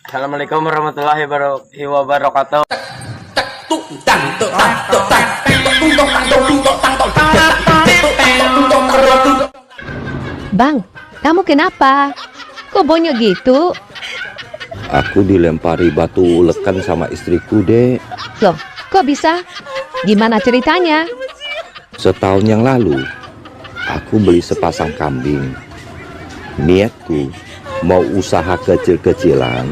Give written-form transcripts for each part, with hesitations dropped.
Assalamualaikum warahmatullahi wabarakatuh. Bang, kamu kenapa? Kok bonyok gitu? Aku dilempari batu ulekan sama istriku, Dek. Loh, kok bisa? Gimana ceritanya? Setahun yang lalu, aku beli sepasang kambing. Niatku mau usaha kecil-kecilan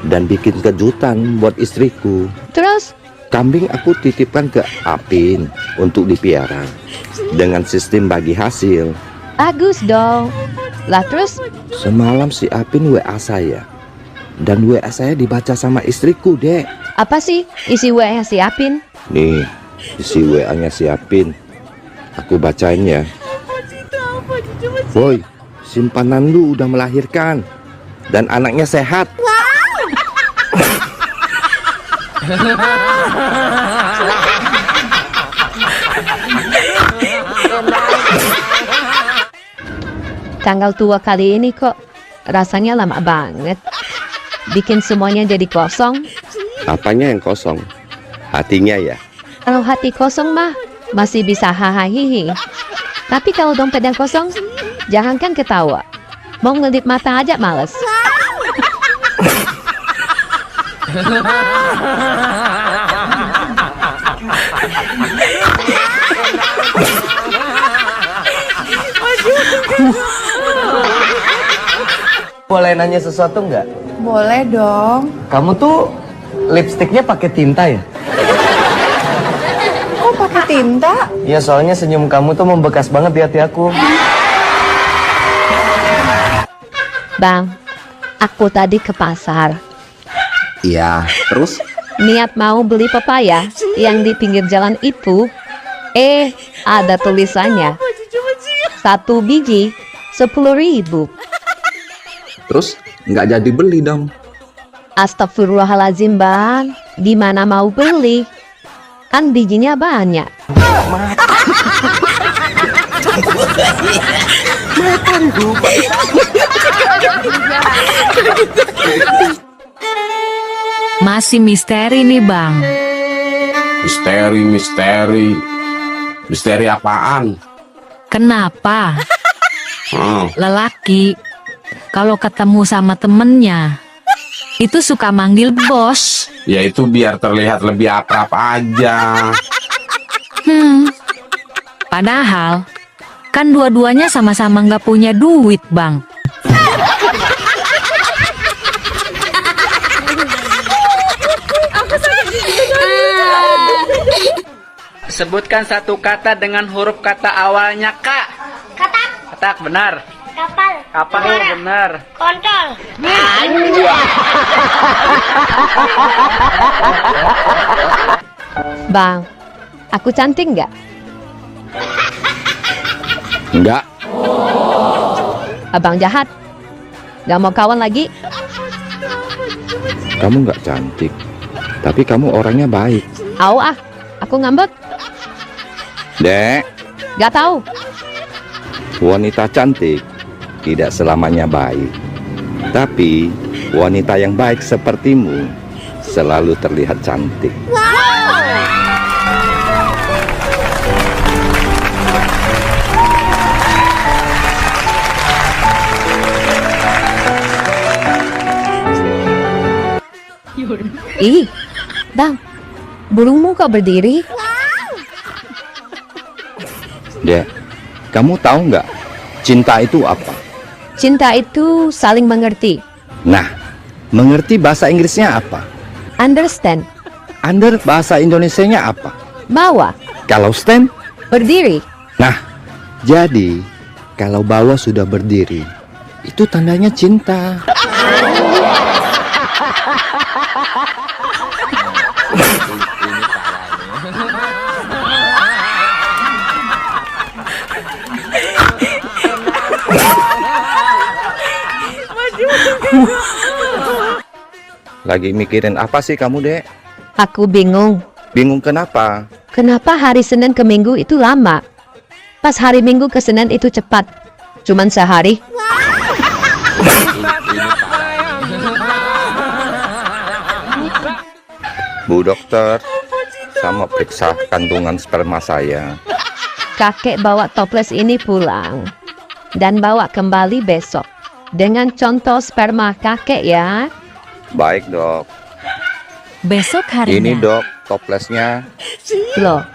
dan bikin kejutan buat istriku. Terus? Kambing aku titipkan ke Apin untuk dipiara dengan sistem bagi hasil. Bagus dong. Lah terus? Semalam si Apin WA saya. Dan WA saya dibaca sama istriku, Dek. Apa sih isi WA si Apin? Nih, isi WA-nya si Apin. Aku bacain ya. Boy, simpanan lu udah melahirkan. Dan anaknya sehat. Tanggal tua kali ini kok rasanya lama banget. Bikin semuanya jadi kosong. Apanya yang kosong? Hatinya ya? Kalau hati kosong mah masih bisa hahaha. Tapi kalau dompet yang kosong, jangankan ketawa. Mau ngelip mata aja males. Boleh nanya sesuatu nggak? Boleh dong. Kamu tuh lipstiknya pakai tinta ya? Kok pakai tinta? Iya, soalnya senyum kamu tuh membekas banget di hati aku. Bang, aku tadi ke pasar. Iya, terus? Niat mau beli pepaya yang di pinggir jalan itu. Ada tulisannya. 1 biji 10.000. Terus nggak jadi beli dong? Astagfirullahaladzim bang, gimana mau beli? Kan bijinya banyak. Masih misteri nih bang. Misteri apaan? Kenapa Oh, lelaki kalau ketemu sama temennya itu suka manggil bos? ya itu biar terlihat lebih akrab aja. Padahal kan dua-duanya sama-sama nggak punya duit bang. Sebutkan satu kata dengan huruf kata awalnya K. Katak, Katak, benar. kapal, Kapal, menara, benar. kontol. Bang, aku cantik nggak? Enggak. Abang jahat. Gak mau kawan lagi? Kamu nggak cantik. Tapi kamu orangnya baik. Au ah, aku ngambek. Dek, Gak tahu. wanita cantik tidak selamanya baik. Tapi wanita yang baik sepertimu selalu terlihat cantik. Ih, bang, burungmu kok berdiri? Dek, kamu tahu nggak cinta itu apa? Cinta itu saling mengerti. Nah, mengerti bahasa Inggrisnya apa? Understand. Under bahasa Indonesianya apa? Bawa. Kalau stand? Berdiri. Nah, jadi kalau bawah sudah berdiri, itu tandanya cinta. Lagi mikirin apa sih kamu, Dek? Aku bingung. Bingung kenapa? Kenapa hari Senin ke Minggu itu lama? Pas hari Minggu ke Senin itu cepat. Cuman sehari. Bu dokter, sama periksa kandungan sperma saya. Kakek bawa toples ini pulang dan bawa kembali besok dengan contoh sperma kakek ya. Baik dok. Besok harinya. Ini dok, toplesnya. Loh,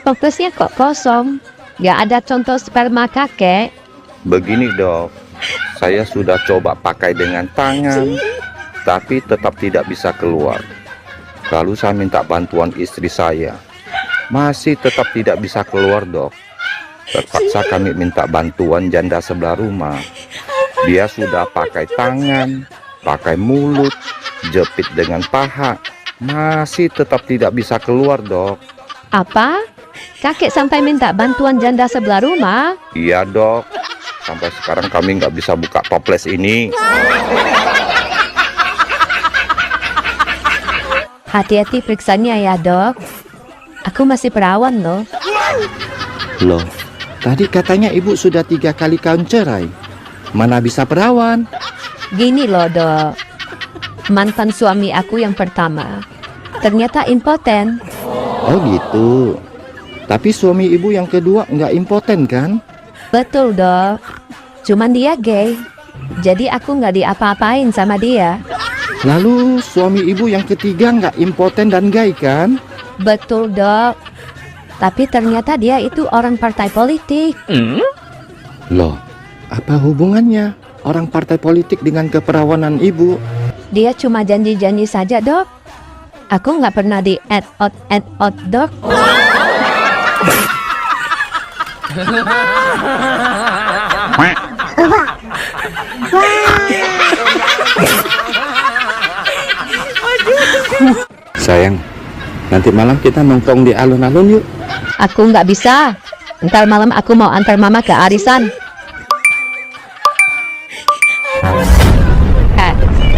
toplesnya kok kosong? Gak ada contoh sperma kakek. Begini dok, saya sudah coba pakai dengan tangan, tapi tetap tidak bisa keluar. Lalu saya minta bantuan istri saya, masih tetap tidak bisa keluar dok. Terpaksa kami minta bantuan janda sebelah rumah. Dia sudah pakai tangan, pakai mulut, jepit dengan paha, masih tetap tidak bisa keluar dok. Apa? Kakek sampai minta bantuan janda sebelah rumah? Iya dok, sampai sekarang kami nggak bisa buka toples ini. Hati-hati periksanya ya dok. Aku masih perawan loh. Loh, tadi katanya ibu sudah 3 kali kawin cerai. Mana bisa perawan? Gini loh dok. Mantan suami aku yang pertama ternyata impoten. Oh gitu. Tapi suami ibu yang kedua nggak impoten kan? Betul dok. Cuman dia gay. Jadi aku nggak diapa-apain sama dia. Lalu suami ibu yang ketiga nggak impoten dan gay kan? Betul dok. Tapi ternyata dia itu orang partai politik. Loh, apa hubungannya orang partai politik dengan keperawanan ibu? Dia cuma janji-janji saja dok. Aku nggak pernah di add out dok. Sayang, nanti malam kita nongkrong di alun-alun yuk. Aku nggak bisa. Ntar malam aku mau antar mama ke arisan.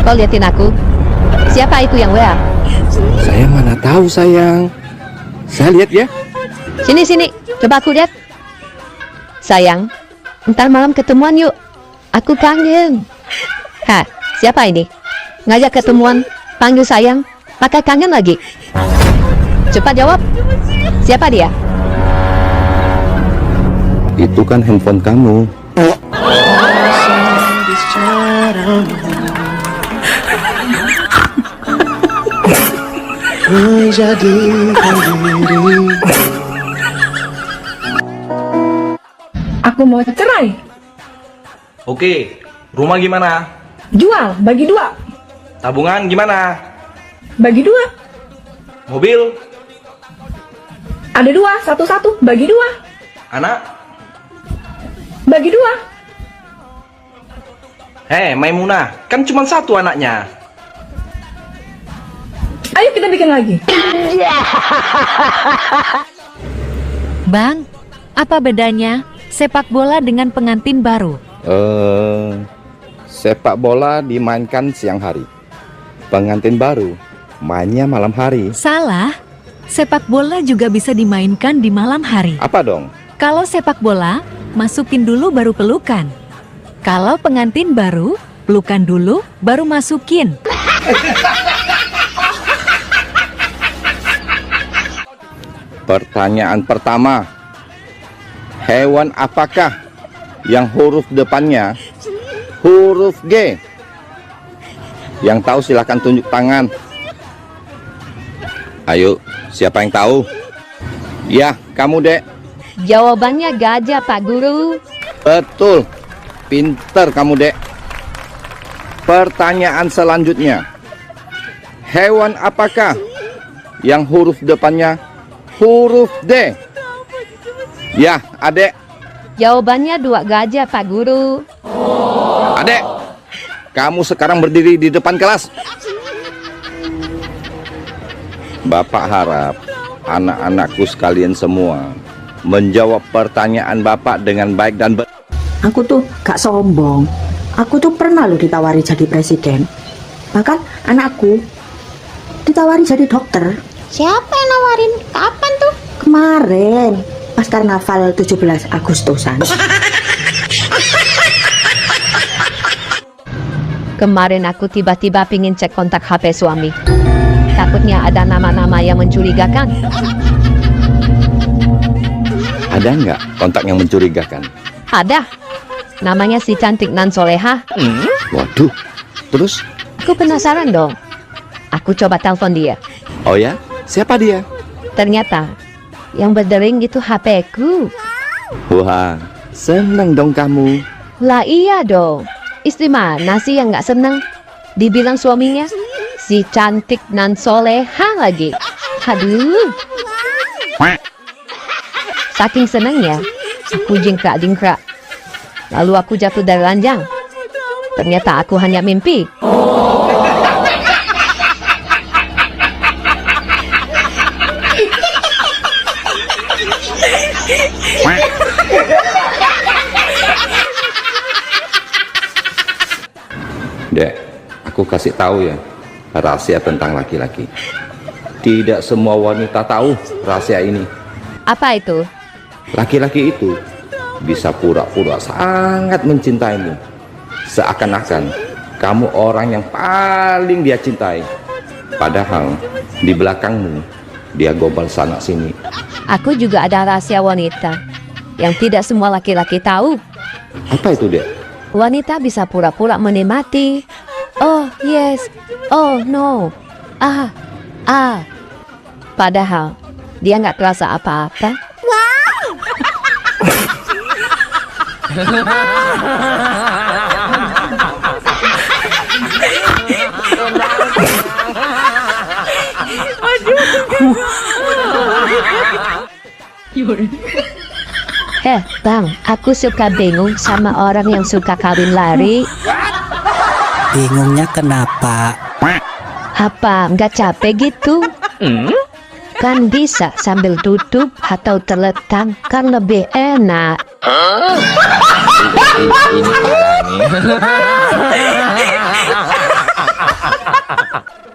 Kau liatin aku. Siapa itu yang WA? Saya mana tahu sayang. Saya lihat ya. Sini, coba aku lihat. Sayang, ntar malam ketemuan yuk. Aku kangen. Siapa ini? Ngajak ketemuan, panggil sayang, pakai kangen lagi. Cepat jawab. Siapa dia? Itu kan handphone kamu. Aku mau cerai. Oke, rumah gimana? Jual, bagi 2. Tabungan gimana? Bagi 2. Mobil? Ada 2, satu-satu, bagi 2. Anak? Bagi 2. Maimunah, kan cuma 1 anaknya. Ayo kita bikin lagi. Bang, apa bedanya sepak bola dengan pengantin baru? Sepak bola dimainkan siang hari. Pengantin baru mainnya malam hari. Salah. Sepak bola juga bisa dimainkan di malam hari. Apa dong? Kalau sepak bola, masukin dulu baru pelukan. Kalau pengantin baru, pelukan dulu baru masukin. Pertanyaan pertama, hewan apakah yang huruf depannya huruf G? Yang tahu silahkan tunjuk tangan. Ayo, siapa yang tahu? Ya, kamu dek. Jawabannya gajah Pak Guru. Betul, pinter kamu dek. Pertanyaan selanjutnya, hewan apakah yang huruf depannya huruf D? Ya, adek. Jawabannya 2 gajah Pak Guru. Adek, kamu sekarang berdiri di depan kelas. Bapak harap anak-anakku sekalian semua menjawab pertanyaan Bapak dengan baik dan benar. Aku tuh gak sombong. Aku tuh pernah loh ditawari jadi presiden. Bahkan anakku ditawari jadi dokter. Siapa yang nawarin? Kapan tuh? Kemarin pas karnaval 17 Agustusan. Kemarin aku tiba-tiba pingin cek kontak HP suami. Takutnya ada nama-nama yang mencurigakan. Ada nggak kontak yang mencurigakan? Ada. Namanya si cantik nan soleha. Waduh, terus? Aku penasaran dong. Aku coba telepon dia. Oh ya, siapa dia? Ternyata yang berdering itu HP-ku. Wah, seneng dong kamu. Lah iya dong. Istri mana sih yang nggak seneng? Dibilang suaminya si cantik nan soleha lagi. Aduh. Saking senangnya, aku jingkrak-jingkrak. Lalu aku jatuh dari ranjang. Ternyata aku hanya mimpi. Dek, aku kasih tahu ya rahasia tentang laki-laki. Tidak semua wanita tahu rahasia ini. Apa itu? Laki-laki itu bisa pura-pura sangat mencintaimu, seakan-akan kamu orang yang paling dia cintai. Padahal di belakangmu dia gombal sana sini. Aku juga ada rahasia wanita yang tidak semua laki-laki tahu. Apa itu, Dek? Wanita bisa pura-pura menikmati. Oh yes, oh no, padahal dia nggak terasa apa-apa. Bang, aku suka bingung sama orang yang suka kawin lari. Bingungnya kenapa? Apa nggak capek gitu? Kan bisa sambil duduk atau terletang, kan lebih enak. Ini parah nih.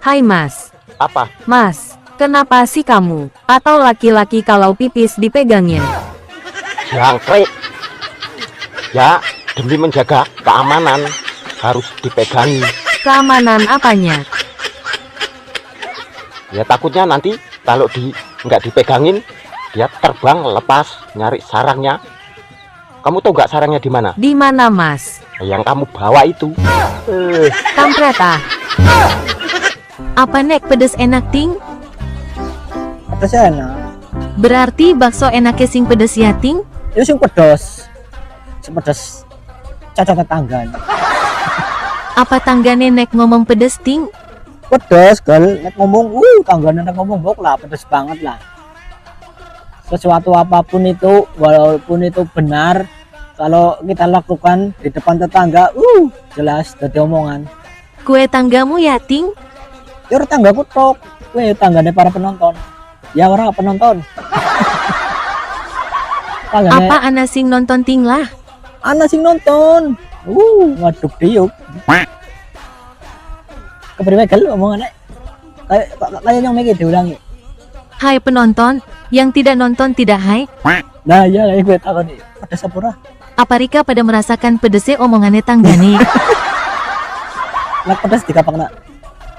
Hai Mas. Apa? Mas, kenapa sih kamu atau laki-laki kalau pipis dipegangnya? Jangkrik. Ya, demi menjaga keamanan harus dipegangi. Keamanan apanya? Ya takutnya nanti kalau nggak dipegangin dia terbang lepas nyari sarangnya. Kamu tahu nggak sarangnya di mana? Di mana Mas? Yang kamu bawa itu. Kampret ah. Apa nek pedes enak ting? Pedes enak. Berarti bakso enaknya sing pedes ya ting? Itu sing pedes. Sepedes cocok tetangga. Apa tanggane nek ngomong pedes ting? Pedes gal nek ngomong tanggane nek ngomong bok lah pedes banget lah. Sesuatu apapun itu walaupun itu benar kalau kita lakukan di depan tetangga jelas jadi omongan. Kue tanggamu ya ting? Ya tanggaku tok, kue tanggane para penonton. Ya orang penonton. Tanggane, apa ana sing nonton ting lah? ana sing nonton. Ngaduk diuk. Kepriwe gel omongannya? Kayak yang mikir diulangi. Hai penonton, yang tidak nonton tidak hai. Nah ya kayak gue takon nih, pada sapura. Apa Rika pada merasakan pedesnya omongannya tanggane? Lah pedas dikapakna.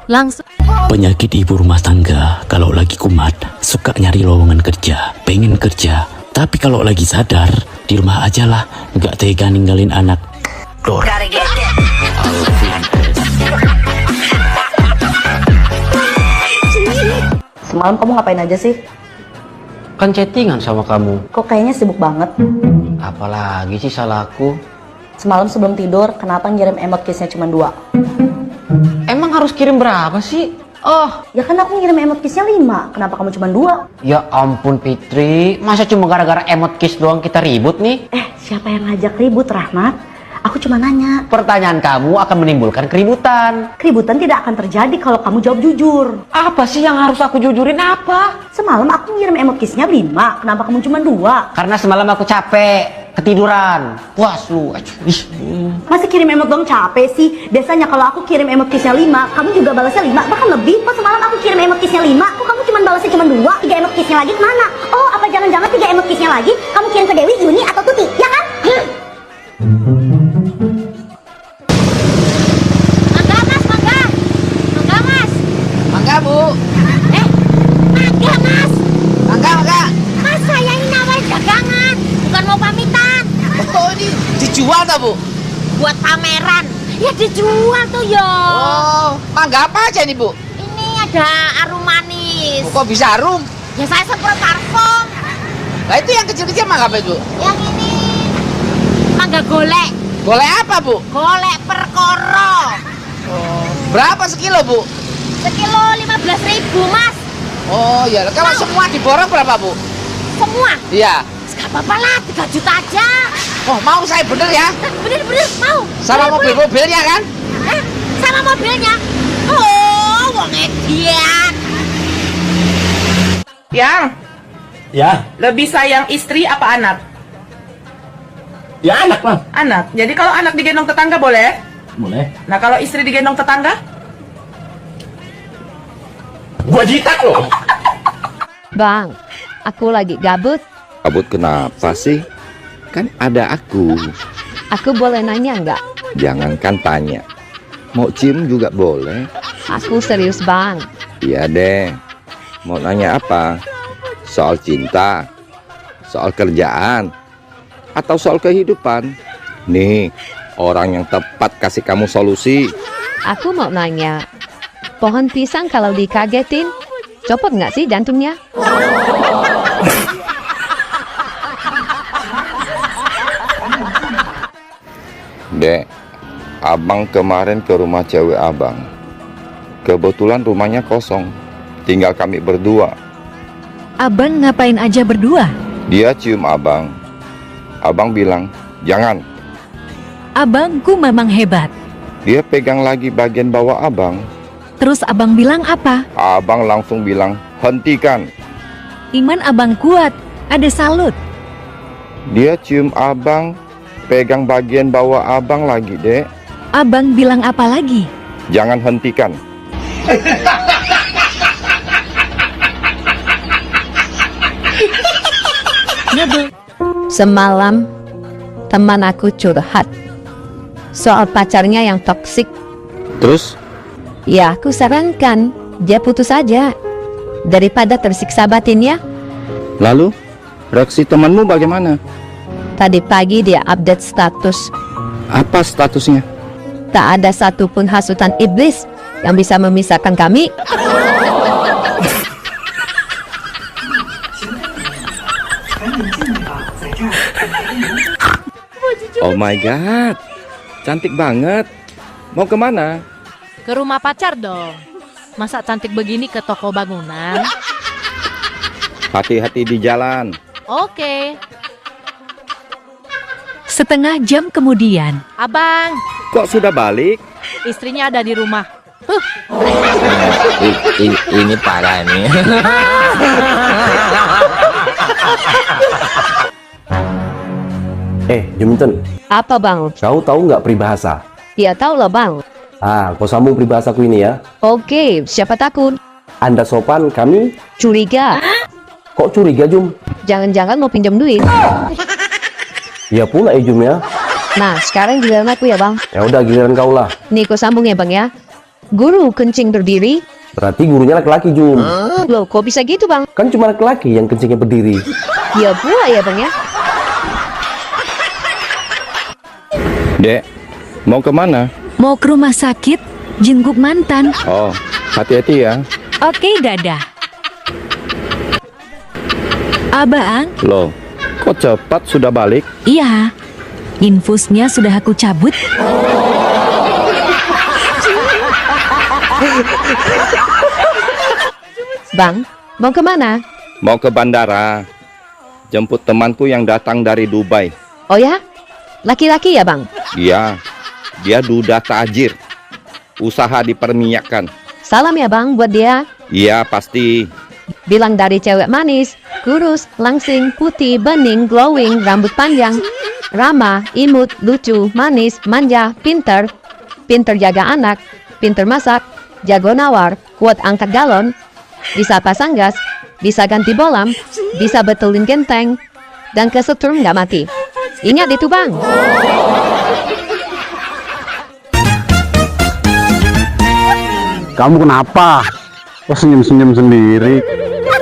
Langsung. Penyakit ibu rumah tangga kalau lagi kumat suka nyari lowongan kerja, pengen kerja. Tapi kalau lagi sadar di rumah aja lah, nggak tega ninggalin anak. Dor. Semalam kamu ngapain aja sih? Kan chattingan sama kamu. Kok kayaknya sibuk banget? Apalagi sih salahku? Semalam sebelum tidur, kenapa ngirim emot kissnya cuma 2? Emang harus kirim berapa sih? Oh, Ya kan aku ngirim emot kissnya 5, kenapa kamu cuma 2? ya ampun Fitri, masa cuma gara-gara emot kiss doang kita ribut nih? Siapa yang ngajak ribut, Rahmat? Aku cuma nanya. Pertanyaan kamu akan menimbulkan keributan. Keributan tidak akan terjadi kalau kamu jawab jujur. Apa sih yang harus aku jujurin apa? Semalam aku ngirim emot kissnya 5, kenapa kamu cuma 2? Karena semalam aku capek, ketiduran. Puas lu. Masih kirim emot dong capek sih. Biasanya kalau aku kirim emot kissnya 5, kamu juga balasnya 5, bahkan lebih. Kok semalam aku kirim emot kissnya 5, kok kamu cuma balasnya cuma 2? 3 emot kissnya lagi kemana? Oh, apa jangan-jangan 3 emot kissnya lagi kamu kirim ke Dewi, Yuni, atau Tuti, ya kan? Mangga mas, mangga. Mangga mas. Mangga Bu. dijual tak, Bu? Buat pameran. Ya dijual tuh yo. Oh, mangga apa aja nih, Bu? Ini ada arum manis. Kok bisa harum? Ya saya semprot parfum. Nah, itu yang kecil-kecil mangga apa, Bu? Yang ini mangga golek. Golek apa, Bu? Golek perkoro. Berapa sekilo, Bu? Sekilo 15.000, Mas. Oh, ya. Kalau semua diborong berapa, Bu? Semua. Iya. Gak apa-apa lah, 3 juta aja. Oh, mau saya bener ya? Bener-bener mau. Sama Boleh, boleh. mobil-mobilnya kan? Sama mobilnya. Oh, wong edian. Yang Ya, lebih sayang istri apa anak? ya anak lah. Anak. Jadi kalau anak digendong tetangga boleh? Boleh. Nah, kalau istri digendong tetangga? Gua jitak loh. Bang, aku lagi gabut. Kabut kenapa sih? Kan ada aku. Aku boleh nanya nggak? Jangankan tanya. Mau cium juga boleh. Aku serius, Bang. Iya deh. Mau nanya apa? Soal cinta? Soal kerjaan? Atau soal kehidupan? Nih, orang yang tepat kasih kamu solusi. Aku mau nanya, pohon pisang kalau dikagetin, copot nggak sih jantungnya? Dek, abang kemarin ke rumah cewek abang. Kebetulan rumahnya kosong. Tinggal kami berdua. Abang ngapain aja berdua? Dia cium abang. Abang bilang, jangan. Abangku memang hebat. Dia pegang lagi bagian bawah abang. Terus abang bilang apa? Abang langsung bilang, hentikan. Iman abang kuat, ada salut. Dia cium abang, pegang bagian bawah abang lagi, Dek. Abang bilang apa lagi? Jangan hentikan. Semalam, teman aku curhat soal pacarnya yang toksik. Terus? Ya, aku sarankan dia putus aja daripada tersiksa batinnya. Lalu, reaksi temanmu bagaimana? Tadi pagi dia update status. Apa statusnya? Tak ada satupun hasutan iblis yang bisa memisahkan kami. Oh my god, cantik banget. Mau kemana? Ke rumah pacar dong. Masa cantik begini ke toko bangunan? Hati-hati di jalan. Oke. Setengah jam kemudian, Abang, Kok sudah balik? istrinya ada di rumah. Ini parah nih. Juminten, Apa bang? kau tahu nggak peribahasa? Ya tahu lah bang. Kau sambung peribahasaku ini ya. Oke, siapa takut? Anda sopan, kami Curiga. kok curiga, Jum? Jangan-jangan mau pinjam duit. Ya pula Jum ya. Nah, sekarang giliran aku ya bang. Ya udah giliran kau lah. Nih, kau sambung ya bang ya. Guru kencing berdiri. Berarti gurunya laki-laki, Jum. Loh, kok bisa gitu bang? Kan cuma laki-laki yang kencingnya berdiri. Ya pula ya bang ya. Dek, mau kemana? mau ke rumah sakit, jenguk mantan. Oh, hati-hati ya. Oke, dadah. Abang, Loh, kok cepat sudah balik? iya. Infusnya sudah aku cabut. Bang, mau kemana? Mau ke bandara. Jemput temanku yang datang dari Dubai. Oh ya? Laki-laki ya bang? Iya, dia duda tajir. Usaha diperminyakkan. Salam ya bang buat dia. Iya, pasti. Bilang dari cewek manis, kurus, langsing, putih, bening, glowing, rambut panjang, ramah, imut, lucu, manis, manja, pinter, pinter jaga anak, pinter masak, jago nawar, kuat angkat galon, bisa pasang gas, bisa ganti bolam, bisa betulin genteng, dan kesetrum nggak mati. Ingat itu bang. Kamu kenapa? Kok senyum-senyum sendiri?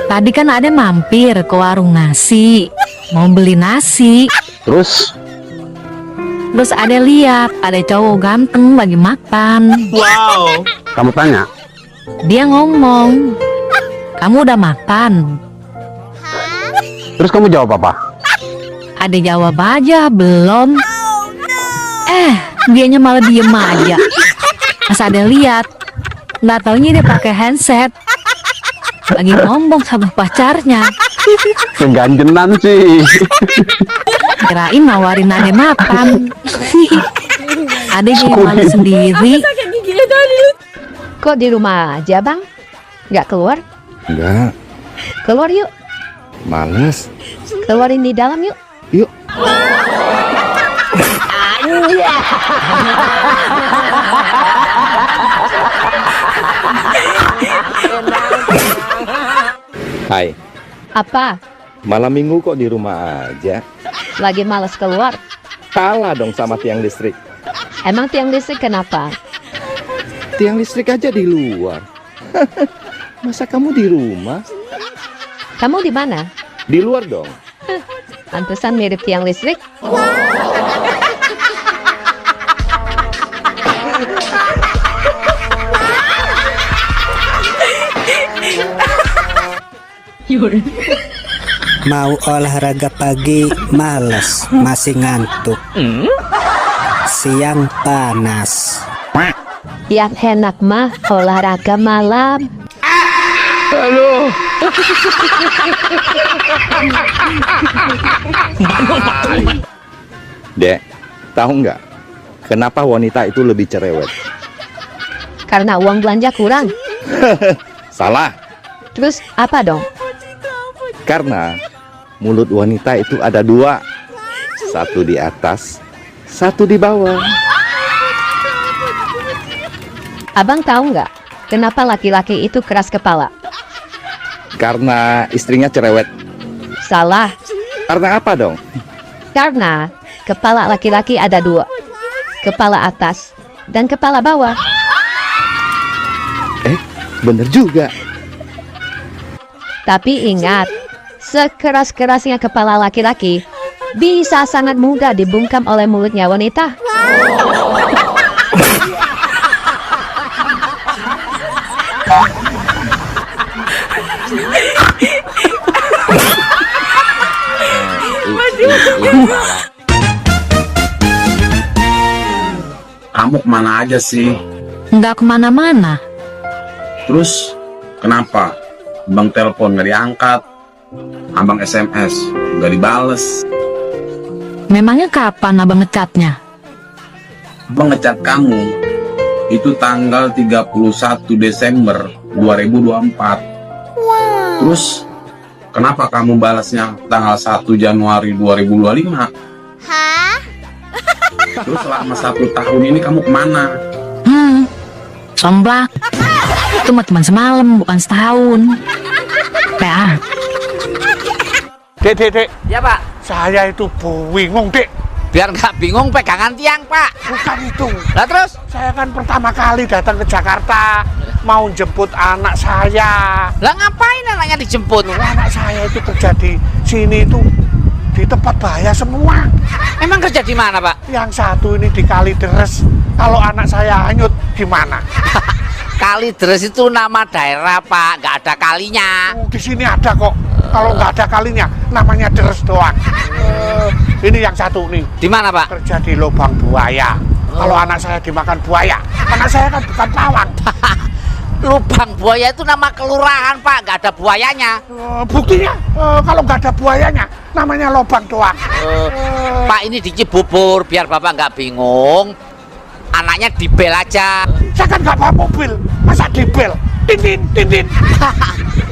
Tadi kan ada mampir ke warung nasi, mau beli nasi. Terus? Terus ada lihat, ada cowok ganteng lagi makan. Wow. Kamu tanya, Dia ngomong, kamu udah makan? terus kamu jawab apa? Ada jawab aja, belum. Dianya malah diem aja. Pas ada lihat, nggak taunya dia pakai handset. Lagi ngomong sama pacarnya. Keganjenan sih. Kirain nawarin ade makan. Ada yang malu sendiri. Kok di rumah aja, Bang? Nggak keluar? Enggak, Keluar yuk. males. Keluarin di dalam yuk. Yuk. Hai, Apa? malam minggu kok di rumah aja? Lagi males keluar? Kalah dong sama tiang listrik. Emang tiang listrik kenapa? Tiang listrik aja di luar. Masa kamu di rumah? Kamu di mana? Di luar dong. Pantesan mirip tiang listrik. Mau olahraga pagi males, masih ngantuk. Siang panas. Yang enak mah olahraga malam. Halo. Dek, tahu nggak kenapa wanita itu lebih cerewet? Karena uang belanja kurang. Salah. Terus apa dong? Karena mulut wanita itu ada dua, satu di atas, satu di bawah. Abang tahu nggak kenapa laki-laki itu keras kepala? Karena istrinya cerewet. Salah. Karena apa dong? Karena kepala laki-laki ada dua, kepala atas dan kepala bawah. Bener juga. Tapi ingat, sekeras-kerasnya kepala laki-laki bisa sangat mudah dibungkam oleh mulutnya wanita. Kamu kemana aja sih? Nggak kemana-mana. Terus kenapa? Abang telepon nggak diangkat, abang SMS nggak dibales. Memangnya kapan abang ngecatnya? Abang ngecat kamu itu tanggal 31 Desember 2024. Terus kenapa kamu balasnya tanggal 1 Januari 2025? Hah? Terus selama 1 tahun ini kamu kemana? Somblak. Itu mah cuma semalam, bukan setahun. Ya. Dek. Ya, Pak. Saya itu bingung, Dek. Biar nggak bingung pegangan tiang, Pak. Bukan itu. Lah terus? Saya kan pertama kali datang ke Jakarta mau jemput anak saya. Lah ngapain anaknya dijemput? Anak saya itu kerja di sini itu di tempat bahaya semua. Emang kerja di mana, Pak? Yang satu ini di Kalideres. Kalau anak saya hanyut gimana? Kalideres itu nama daerah, Pak. Nggak ada kalinya. Di sini ada kok. Kalau nggak ada kalinya, namanya deres doang. Ini yang satu nih. Di mana, Pak? Kerja di lubang buaya. Kalau anak saya dimakan buaya, anak saya kan bukan pawang. Lubang buaya itu nama kelurahan, Pak. Nggak ada buayanya. Buktinya, kalau nggak ada buayanya, namanya lubang doang. Pak, ini di Cibubur, biar Bapak nggak bingung. Anaknya dibel aja. Saya kan nggak bawa mobil, masa dibel? Tintin.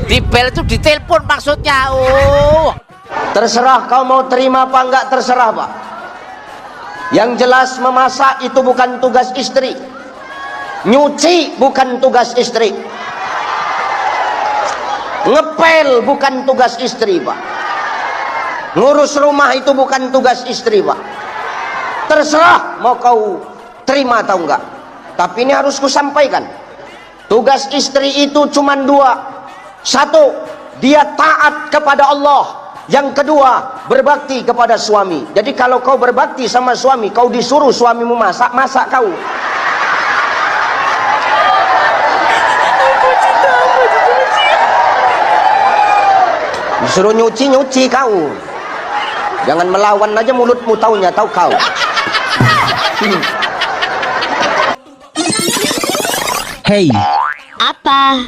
Dibel itu ditelepon maksudnya. Oh. Terserah kau mau terima apa enggak, terserah Pak. Yang jelas memasak itu bukan tugas istri, nyuci bukan tugas istri, ngepel bukan tugas istri Pak, ngurus rumah itu bukan tugas istri Pak. Terserah mau kau terima atau enggak, tapi ini harus kusampaikan, tugas istri itu cuma dua. Satu, dia taat kepada Allah. Yang kedua, berbakti kepada suami. Jadi kalau kau berbakti sama suami, kau disuruh suamimu masak, masak kau. Disuruh nyuci, nyuci kau. Jangan melawan aja mulutmu, taunya tahu kau. Hei, Apa?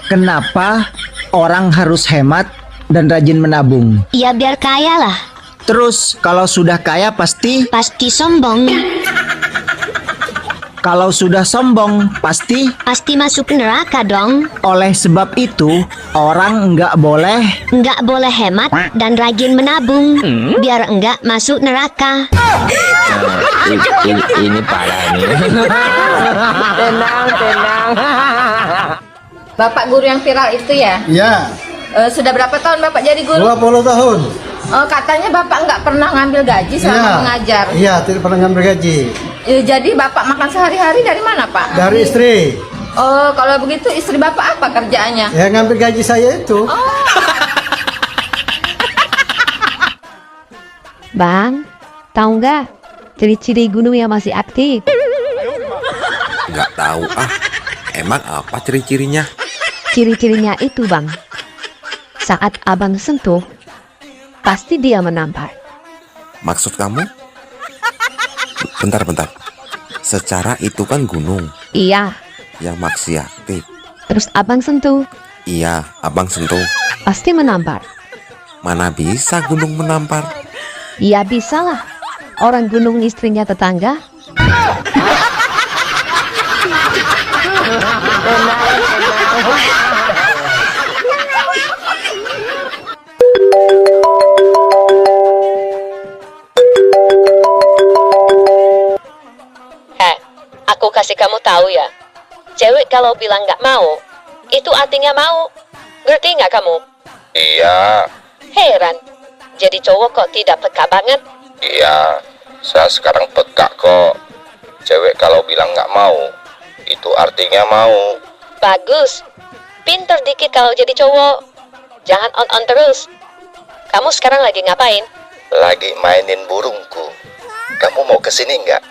kenapa orang harus hemat dan rajin menabung? Ya biar kaya lah. Terus kalau sudah kaya pasti sombong. Kalau sudah sombong pasti masuk neraka dong. Oleh sebab itu orang nggak boleh hemat dan rajin menabung biar enggak masuk neraka. Ini parah nih. Tenang. Bapak guru yang viral itu ya? Iya. Sudah berapa tahun Bapak jadi guru? 20 tahun. Katanya Bapak nggak pernah ngambil gaji selama mengajar. Iya, tidak pernah ngambil gaji. Jadi Bapak makan sehari-hari dari mana Pak? Dari istri. Oh, kalau begitu istri Bapak apa kerjaannya? Ya ngambil gaji saya itu. Bang, tahu nggak ciri-ciri gunung yang masih aktif? Nggak tahu ah. Emang apa ciri-cirinya? Ciri-cirinya itu bang, saat abang sentuh, pasti dia menampar. Maksud kamu? Bentar. Secara itu kan gunung. Iya. Yang masih aktif. Terus abang sentuh, Iya, abang sentuh. pasti menampar. Mana bisa gunung menampar? Ya bisa lah, orang gunung istrinya tetangga. Aku kasih kamu tahu ya, cewek kalau bilang nggak mau, itu artinya mau. Ngerti nggak kamu? Iya, Heran, jadi cowok kok tidak peka banget? iya. Saya sekarang peka kok. Cewek kalau bilang nggak mau, itu artinya mau. Bagus, pinter dikit kalau jadi cowok. Jangan on terus. Kamu sekarang lagi ngapain? Lagi mainin burungku. Kamu mau kesini nggak?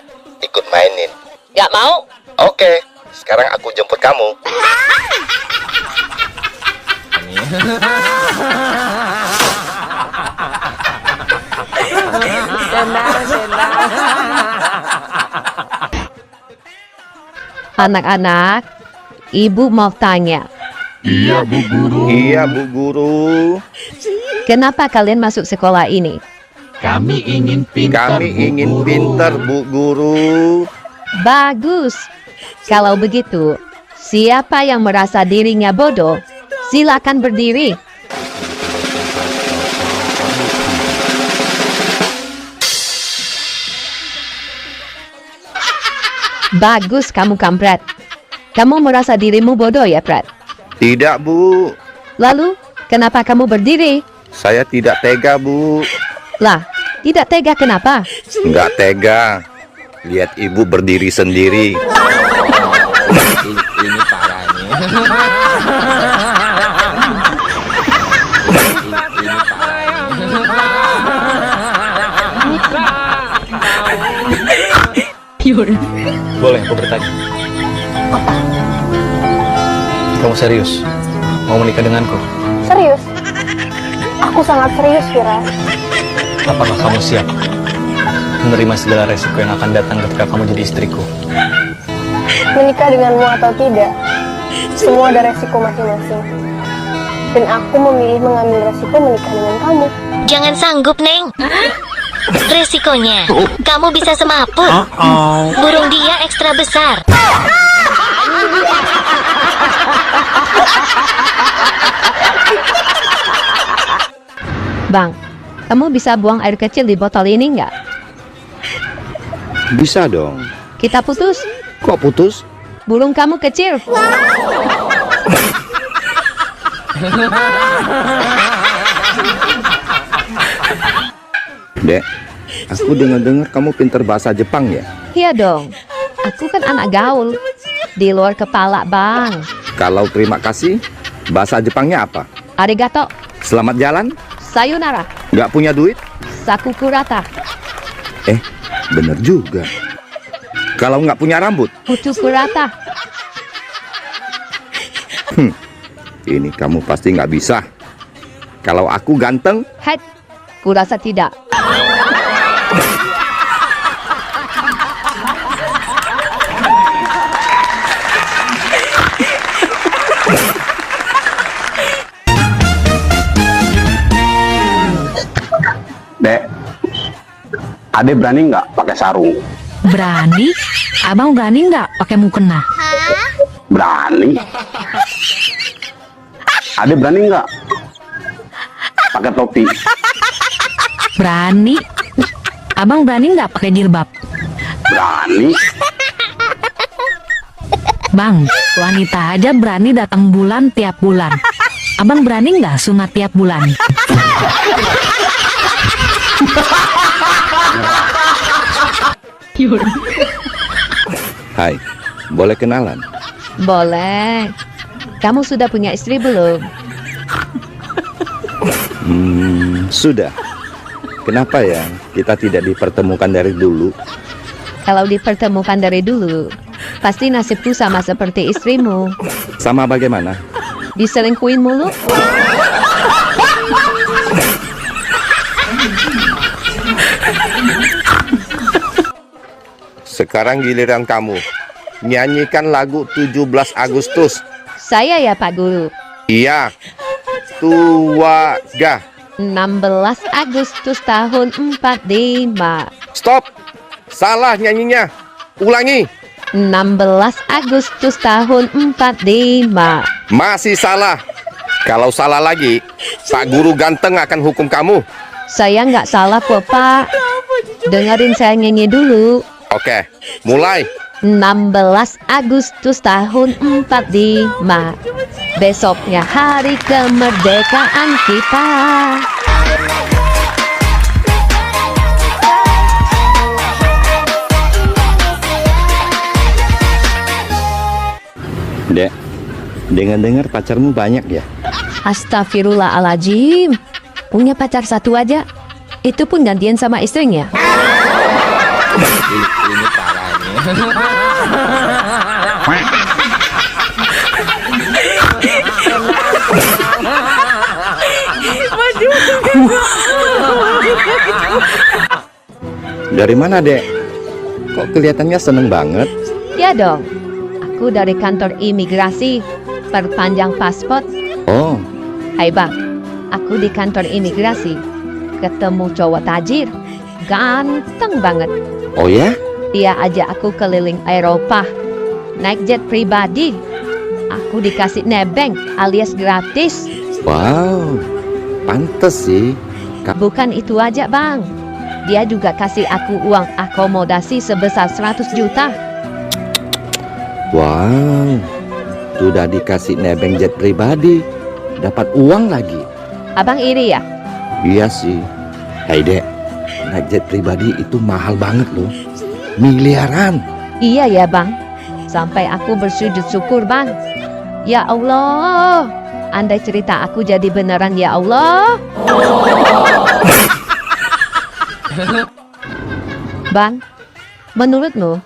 Ikut mainin. Nggak mau? Oke, sekarang aku jemput kamu. Anak-anak, ibu mau tanya. Iya, Bu Guru. Iya, Bu Guru. Kenapa kalian masuk sekolah ini? Kami ingin pintar, Bu Guru. Bagus. Kalau begitu, siapa yang merasa dirinya bodoh, silakan berdiri. Bagus kamu kampret. Kamu merasa dirimu bodoh ya, Prat? Tidak, Bu. Lalu, kenapa kamu berdiri? Saya tidak tega, Bu. Lah, tidak tega kenapa? Nggak tega. Lihat ibu berdiri sendiri. Ini parah nih. Boleh aku bertanya? Kamu serius? Mau menikah denganku? Serius? Aku sangat serius, Vira. Apakah kamu siap menerima segala resiko yang akan datang ketika kamu jadi istriku? Menikah denganmu atau tidak, semua ada resiko masing-masing. Dan aku memilih mengambil resiko menikah dengan kamu. Jangan sanggup, Neng. Resikonya, kamu bisa semaput. Burung dia ekstra besar. Bang, kamu bisa buang air kecil di botol ini nggak? Bisa dong. Kita putus. Kok putus? Burung kamu kecil. Dek, aku dengar-dengar kamu pintar bahasa Jepang ya? Iya dong. Aku kan anak gaul. Di luar kepala, Bang. Kalau terima kasih, bahasa Jepangnya apa? Arigato. Selamat jalan? Sayonara. Nggak punya duit? Sakukurata. Bener juga. Kalau nggak punya rambut? Putukurata. Ini kamu pasti nggak bisa. Kalau aku ganteng? Hai, kurasa tidak. Dek, Ade berani nggak pakai sarung? Berani? Abang berani nggak pakai mukena? Berani. Ade berani nggak pakai topi? Berani. Abang berani nggak pakai jilbab? Berani. Bang, wanita aja berani datang bulan tiap bulan. Abang berani nggak sunat tiap bulan? Hai, boleh kenalan? Boleh. Kamu sudah punya istri belum? Sudah. Kenapa ya kita tidak dipertemukan dari dulu? Kalau dipertemukan dari dulu, pasti nasibku sama seperti istrimu. Sama bagaimana? Diselingkuhin mulu. Sekarang giliran kamu. Nyanyikan lagu 17 Agustus. Saya ya Pak Guru. Iya. Tuaga. 16 Agustus tahun 45. Stop. Salah nyanyinya. Ulangi. 16 Agustus tahun 45. Masih salah. Kalau salah lagi, Pak Guru ganteng akan hukum kamu. Saya nggak salah kok Pak. Dengerin saya nyanyi dulu. Oke, mulai. 16 Agustus tahun 45. Besoknya hari kemerdekaan kita. Dek, dengar-dengar pacarmu banyak ya? Astagfirullahaladzim. Punya pacar satu aja. Itu pun gantian sama istrinya. Ini parahnya. Dari mana, Dek? Kok kelihatannya seneng banget? Ya dong. Aku dari kantor imigrasi. Perpanjang paspor. Oh, Hai bang, aku di kantor imigrasi. Ketemu cowok tajir. Ganteng banget. oh ya? Dia ajak aku keliling Eropa. Naik jet pribadi. Aku dikasih nebeng alias gratis. Wow, pantes sih. Bukan itu aja bang. Dia juga kasih aku uang akomodasi sebesar 100 juta. Wow, sudah dikasih nebeng jet pribadi, dapat uang lagi. Abang iri ya? Iya sih. Hai Dek, naik jet pribadi itu mahal banget loh. Miliaran. Iya ya bang. Sampai aku bersujud syukur bang. Ya Allah, andai cerita aku jadi beneran ya Allah. Bang, menurutmu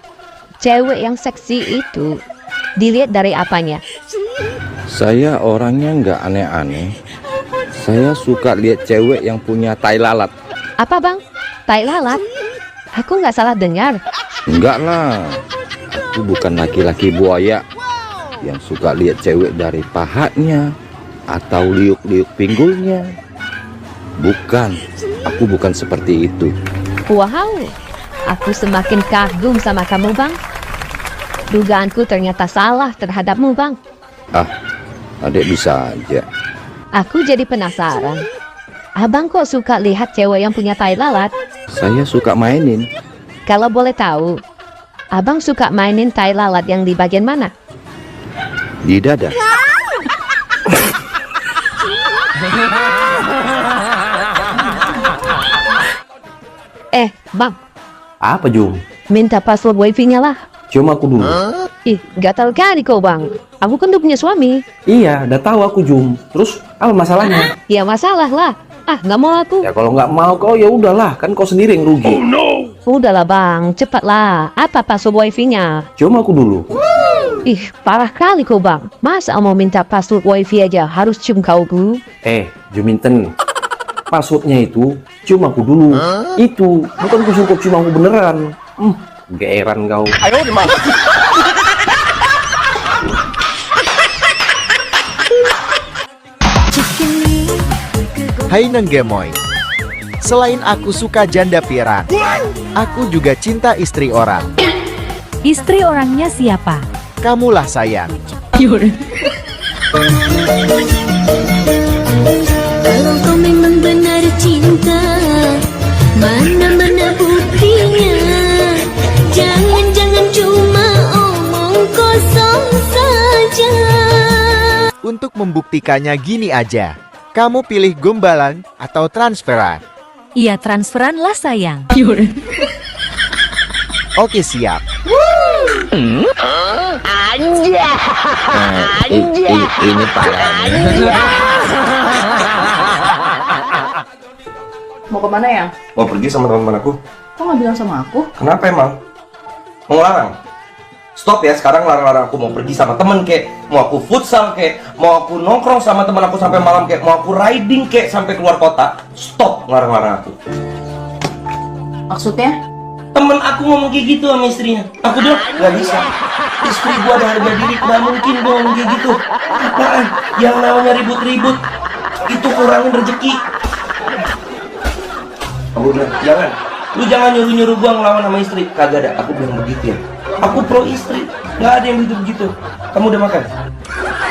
cewek yang seksi itu dilihat dari apanya? Saya orangnya nggak aneh-aneh. Saya suka lihat cewek yang punya tai lalat. Apa bang? Tai lalat? Aku nggak salah dengar. Enggak lah. Aku bukan laki-laki buaya yang suka lihat cewek dari pahanya atau liuk-liuk pinggulnya. Bukan. Aku bukan seperti itu. Wow, aku semakin kagum sama kamu bang. Dugaanku ternyata salah terhadapmu bang. Ah, adek bisa aja. Aku jadi penasaran. Abang kok suka lihat cewek yang punya tai lalat? Saya suka mainin. Kalau boleh tahu, abang suka mainin tai lalat yang di bagian mana? Di dada. Bang, Apa Jum? minta password wifi-nya lah. Cuma aku dulu. Ih, gatal kali kau bang. Aku kan udah punya suami. Iya, udah tahu aku Jum. Terus apa masalahnya? Ya masalah lah. Ah, nggak mau aku. Ya kalau nggak mau kau ya udahlah, kan kau sendiri yang rugi. Udahlah bang, cepatlah. Apa password wifi-nya? Cium aku dulu. Ih, parah kali kau bang. Masa mau minta password wifi aja harus cium kau dulu? Juminten. Passwordnya itu cium aku dulu. Itu bukan kusuk cium aku beneran. Geeran kau. Ayo dimana? Hai Nenggemoy. Selain aku suka janda pirang, aku juga cinta istri orang. Istri orangnya siapa? Kamulah sayang. Kalau kau memang benar cinta, mana-mana buktinya. Jangan-jangan cuma omong kosong saja. Untuk membuktikannya gini aja. Kamu pilih gombalan atau transferan? Iya, transferan lah sayang. Oke, siap. Ini parahnya. Mau kemana ya? Mau pergi sama teman-teman aku. Kok nggak bilang sama aku? Kenapa emang? Mau larang? Stop ya, sekarang larang-larang aku mau pergi sama temen kek, mau aku futsal kek, mau aku nongkrong sama temen aku sampai malam kek, mau aku riding kek sampai keluar kota. Stop larang-larang aku. Maksudnya? Temen aku ngomong kayak gitu sama istrinya. Aku bilang, nggak bisa. Istri gua ada harga diri, nggak mungkin gua ngomong kayak gitu. Apaan? Yang namanya ribut-ribut, itu kurangin rezeki. Aku bilang, jangan. Lu jangan nyuruh-nyuruh gua ngelawan sama istri. Kagak ada, aku bilang begitu ya. Aku pro istri, nggak ada yang begitu-begitu. Kamu udah makan?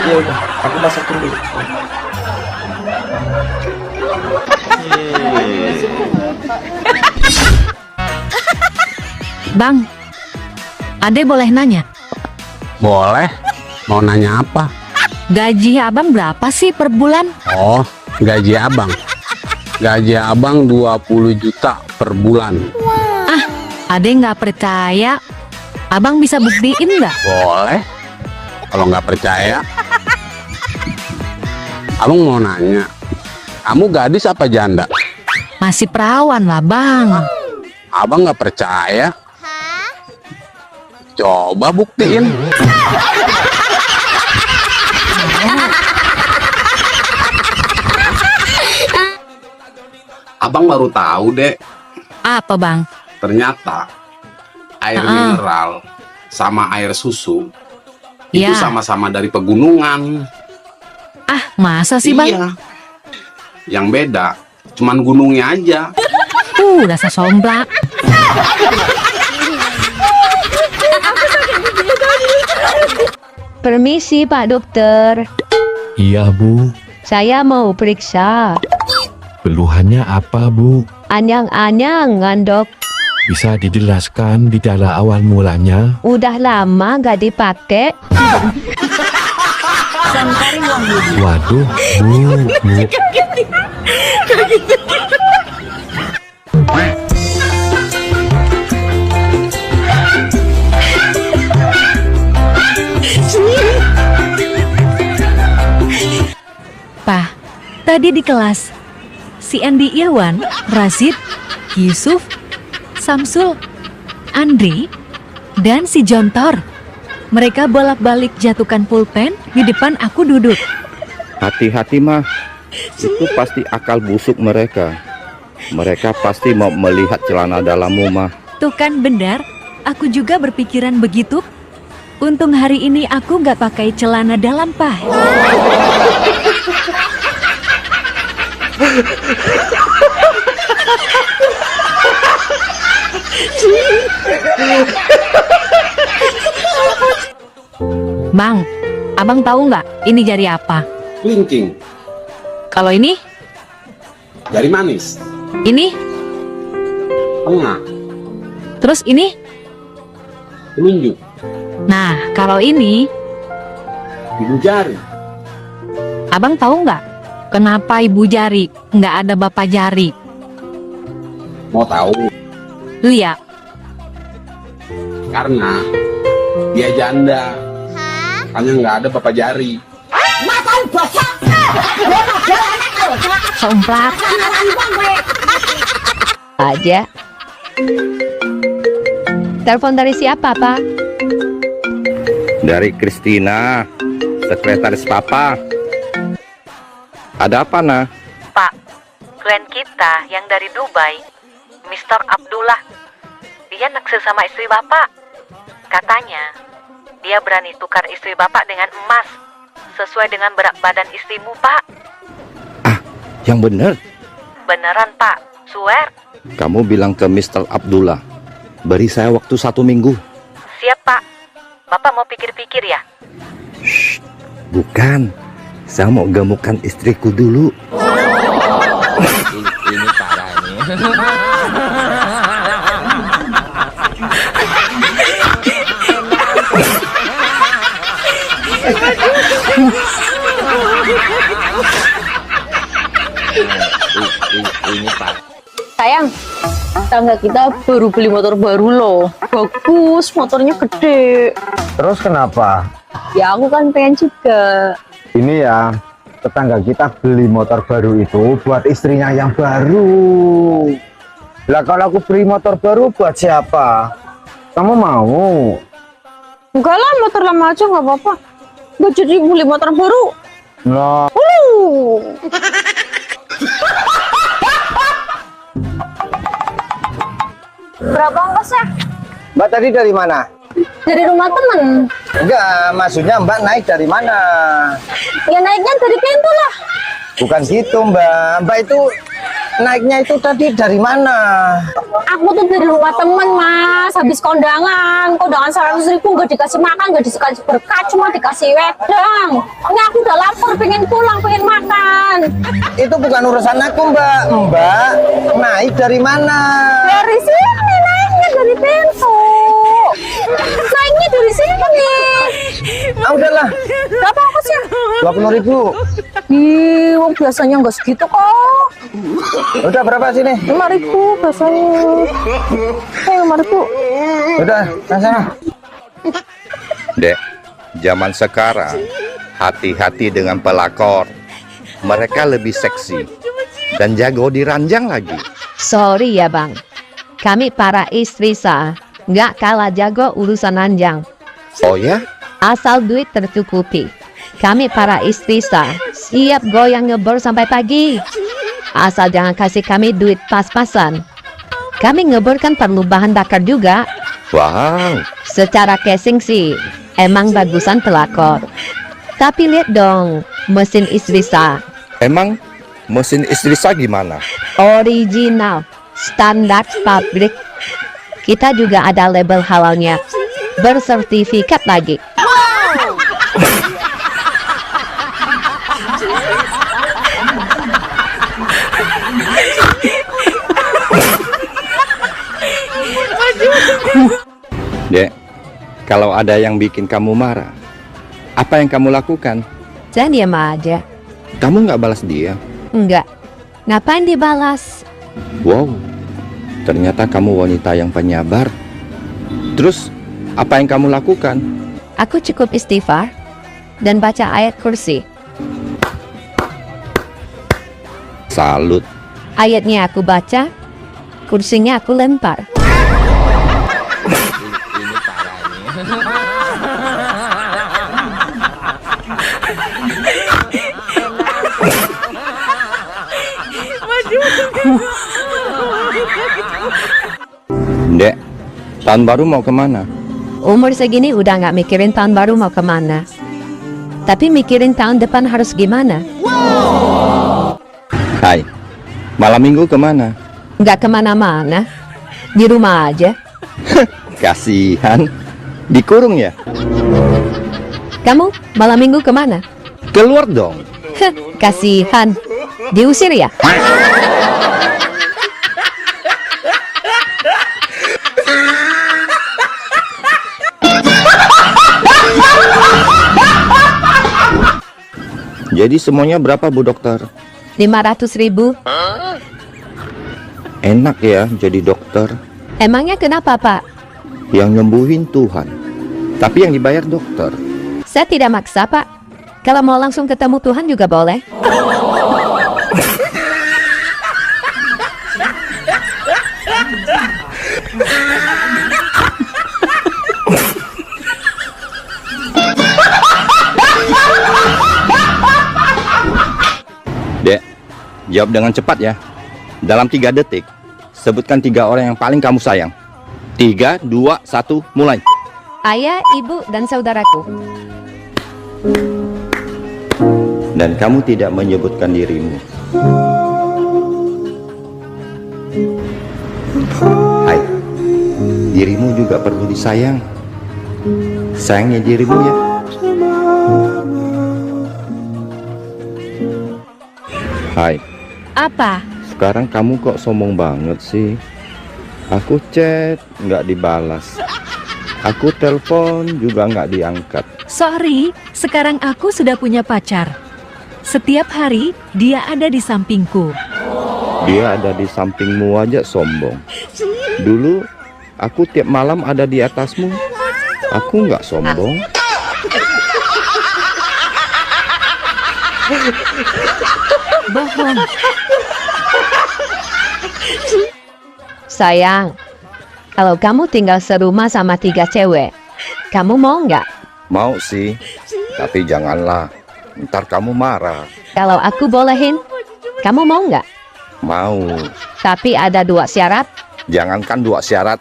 Ya udah, aku masak dulu. Bang, Ade boleh nanya? Boleh. Mau nanya apa? Gaji abang berapa sih per bulan? Oh, gaji abang. Gaji abang 20 juta per bulan. Ah, Ade nggak percaya. Abang bisa buktiin nggak? Boleh. Kalau nggak percaya, abang mau nanya, kamu gadis apa janda? Masih perawan lah bang. Abang nggak percaya? Coba buktiin. Abang baru tahu dek. Apa bang? Ternyata air mineral sama air susu itu Ya. sama-sama dari pegunungan. Ah, masa sih bang? Iya. Yang beda cuman gunungnya aja. Dasar somplak. Permisi Pak Dokter. Iya Bu, Saya mau periksa. keluhannya apa Bu? Anyang-anyangan dok. Bisa dijelaskan gejala awal mulanya? Udah lama gak dipakai. Waduh, Bu. Pak, tadi di kelas si Andi Irwan, Rasid, Yusuf, Samsul, Andri, dan si Jontor. Mereka bolak-balik jatuhkan pulpen di depan aku duduk. Hati-hati mah, itu pasti akal busuk mereka. Mereka pasti mau melihat celana dalammu mah. Tuh kan benar, aku juga berpikiran begitu. Untung hari ini aku nggak pakai celana dalam, Pak. Bang, abang tahu nggak ini jari apa? Kelingking. Kalau ini? Jari manis. Ini? Tengah. Terus ini? Telunjuk. Nah, kalau ini? Ibu jari. Abang tahu nggak kenapa ibu jari nggak ada bapak jari? Mau tahu? Lihat. Karena dia janda. Hanya nggak ada bapak jari. Somplak. Aja. Telepon dari siapa, Pak? Dari Christina, sekretaris Papa. Ada apa, Nah? Pak, klien kita yang dari Dubai, Mr. Abdullah, dia naksir sama istri Bapak. Katanya, dia berani tukar istri Bapak dengan emas, sesuai dengan berat badan istrimu, Pak. Yang bener? Beneran, Pak. Swear. Kamu bilang ke Mr. Abdullah, beri saya waktu 1 minggu. Siap, Pak. Bapak mau pikir-pikir ya? Bukan, saya mau gemukkan istriku dulu. Ini parah nih. Ini parah. Sayang, tangga kita baru beli motor baru loh. Bagus, motornya gede. Terus kenapa? Ya aku kan pengen juga. Ini ya, tetangga kita beli motor baru itu buat istrinya yang baru. Lah kalau aku beli motor baru buat siapa? Kamu mau? Enggak lah, motor lama aja nggak apa-apa. Nggak jadi beli motor baru. Nah. Berapa ongkosnya? Mbak tadi dari mana? Dari rumah temen. Enggak, maksudnya Mbak naik dari mana? Ya naiknya dari pintu lah. Bukan gitu Mbak. Mbak itu naiknya itu tadi dari mana? Aku tuh dari rumah temen mas. Habis kondangan 100.000 nggak dikasih makan, nggak dikasih berkat, cuma dikasih wedang. Ini aku udah lapar, pengen pulang, pengen makan. Itu bukan urusan aku Mbak. Mbak naik dari mana? Dari sini naiknya, dari pintu. Naiknya dari sini. Ah udahlah. Berapa ongkosnya? 20.000. Ih, biasanya nggak segitu kok. Udah berapa sini? 5.000 biasanya. 5.000. Udah, sana. Dek, zaman sekarang hati-hati dengan pelakor. Mereka lebih seksi dan jago diranjang lagi. Sorry ya bang, kami para istri sah nggak kalah jago urusan ranjang. Oh ya? Asal duit tercukupi, kami para istri sah siap goyang ngebor sampai pagi. Asal jangan kasih kami duit pas-pasan. Kami ngebor kan perlu bahan bakar juga. Wow. Secara casing sih emang bagusan pelakor. Tapi lihat dong mesin istri sah. Emang mesin istri saya gimana? Original, standar pabrik. Kita juga ada label halalnya, bersertifikat lagi. Dek, kalau ada yang bikin kamu marah, apa yang kamu lakukan? Saya diam aja. Kamu nggak balas dia? Enggak. Ngapain dibalas? Wow, ternyata kamu wanita yang penyabar. Terus, apa yang kamu lakukan? Aku cukup istighfar dan baca ayat kursi. Salut. Ayatnya aku baca, kursinya aku lempar. Dek, tahun baru mau kemana? Umur segini udah nggak mikirin tahun baru mau kemana. Tapi mikirin tahun depan harus gimana. Hai, malam minggu kemana? Nggak kemana-mana. Di rumah aja. Kasihan, dikurung ya? Kamu malam minggu kemana? Keluar dong. Kasihan, diusir ya? Jadi semuanya berapa Bu Dokter? 500.000. Enak ya jadi dokter. Emangnya kenapa Pak? Yang nyembuhin Tuhan, tapi yang dibayar dokter. Saya tidak maksa Pak. Kalau mau langsung ketemu Tuhan juga boleh. Dek, jawab dengan cepat ya. Dalam 3 detik, sebutkan 3 orang yang paling kamu sayang. 3, 2, 1, mulai. Ayah, ibu, dan saudaraku. Dan kamu tidak menyebutkan dirimu. Hai, dirimu juga perlu disayang. Sayangi dirimu ya. Hai, Apa? sekarang kamu kok sombong banget sih? Aku chat, nggak dibalas. Aku telepon juga nggak diangkat. Sorry, sekarang aku sudah punya pacar. Setiap hari dia ada di sampingku. Dia ada di sampingmu aja sombong. Dulu aku tiap malam ada di atasmu. Aku nggak sombong. Bohong. Sayang, kalau kamu tinggal serumah sama 3 cewek, kamu mau nggak? Mau sih, tapi janganlah. Ntar kamu marah. Kalau aku bolehin, kamu mau nggak? Mau. Tapi ada 2 syarat. Jangankan 2 syarat.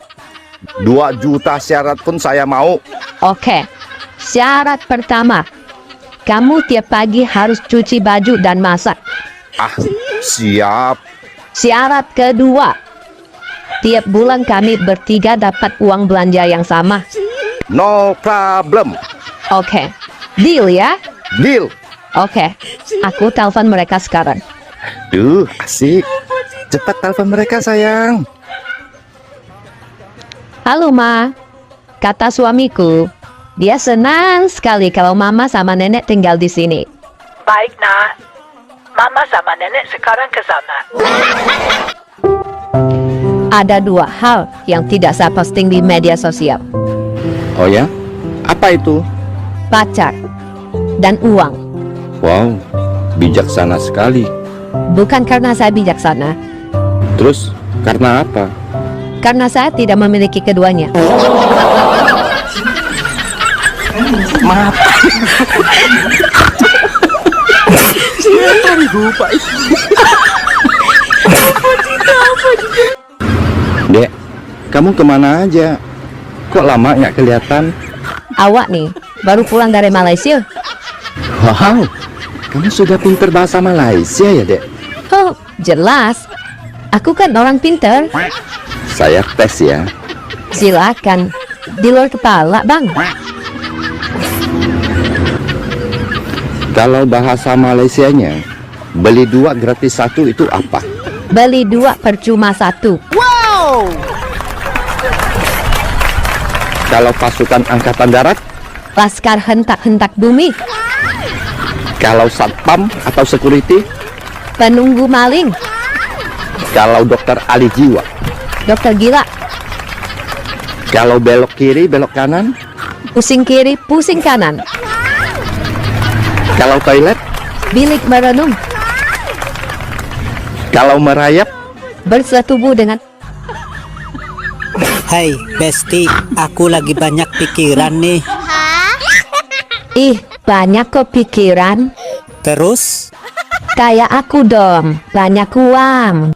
2 juta syarat pun saya mau. Oke, syarat pertama, kamu tiap pagi harus cuci baju dan masak. Ah, siap. Syarat kedua, tiap bulan kami bertiga dapat uang belanja yang sama. No problem. Oke, deal ya? Deal. Oke, aku telepon mereka sekarang. Duh, asik. Cepat telepon mereka sayang. Halo Ma, kata suamiku, dia senang sekali kalau Mama sama Nenek tinggal di sini. Baik nak, Mama sama Nenek sekarang ke sana. Ada 2 hal yang tidak saya posting di media sosial. Oh ya? Apa itu? Pacar dan uang. Wow, bijaksana sekali. Bukan karena saya bijaksana, Terus, karena apa? karena saya tidak memiliki keduanya. Maaf. Dek, kamu kemana aja? Kok lama nggak kelihatan? Awak nih, baru pulang dari Malaysia. Wow, kamu sudah pinter bahasa Malaysia ya, Dek? Oh, jelas. Aku kan orang pinter. Saya tes ya. Silakan. Di luar kepala, Bang. Kalau bahasa Malaysianya, beli 2 gratis 1 itu apa? Beli 2 percuma 1. Wow! Kalau pasukan angkatan darat? Laskar hentak-hentak bumi. Kalau satpam atau security? Penunggu maling. Kalau dokter ahli jiwa? Dokter gila. Kalau belok kiri, belok kanan? Pusing kiri, pusing kanan. Kalau toilet? Bilik merenung. Kalau merayap? Bersetubuh dengan... Hai Besti, aku lagi banyak pikiran nih. Ih, banyak kok pikiran. Terus? Kayak aku dong, banyak uang.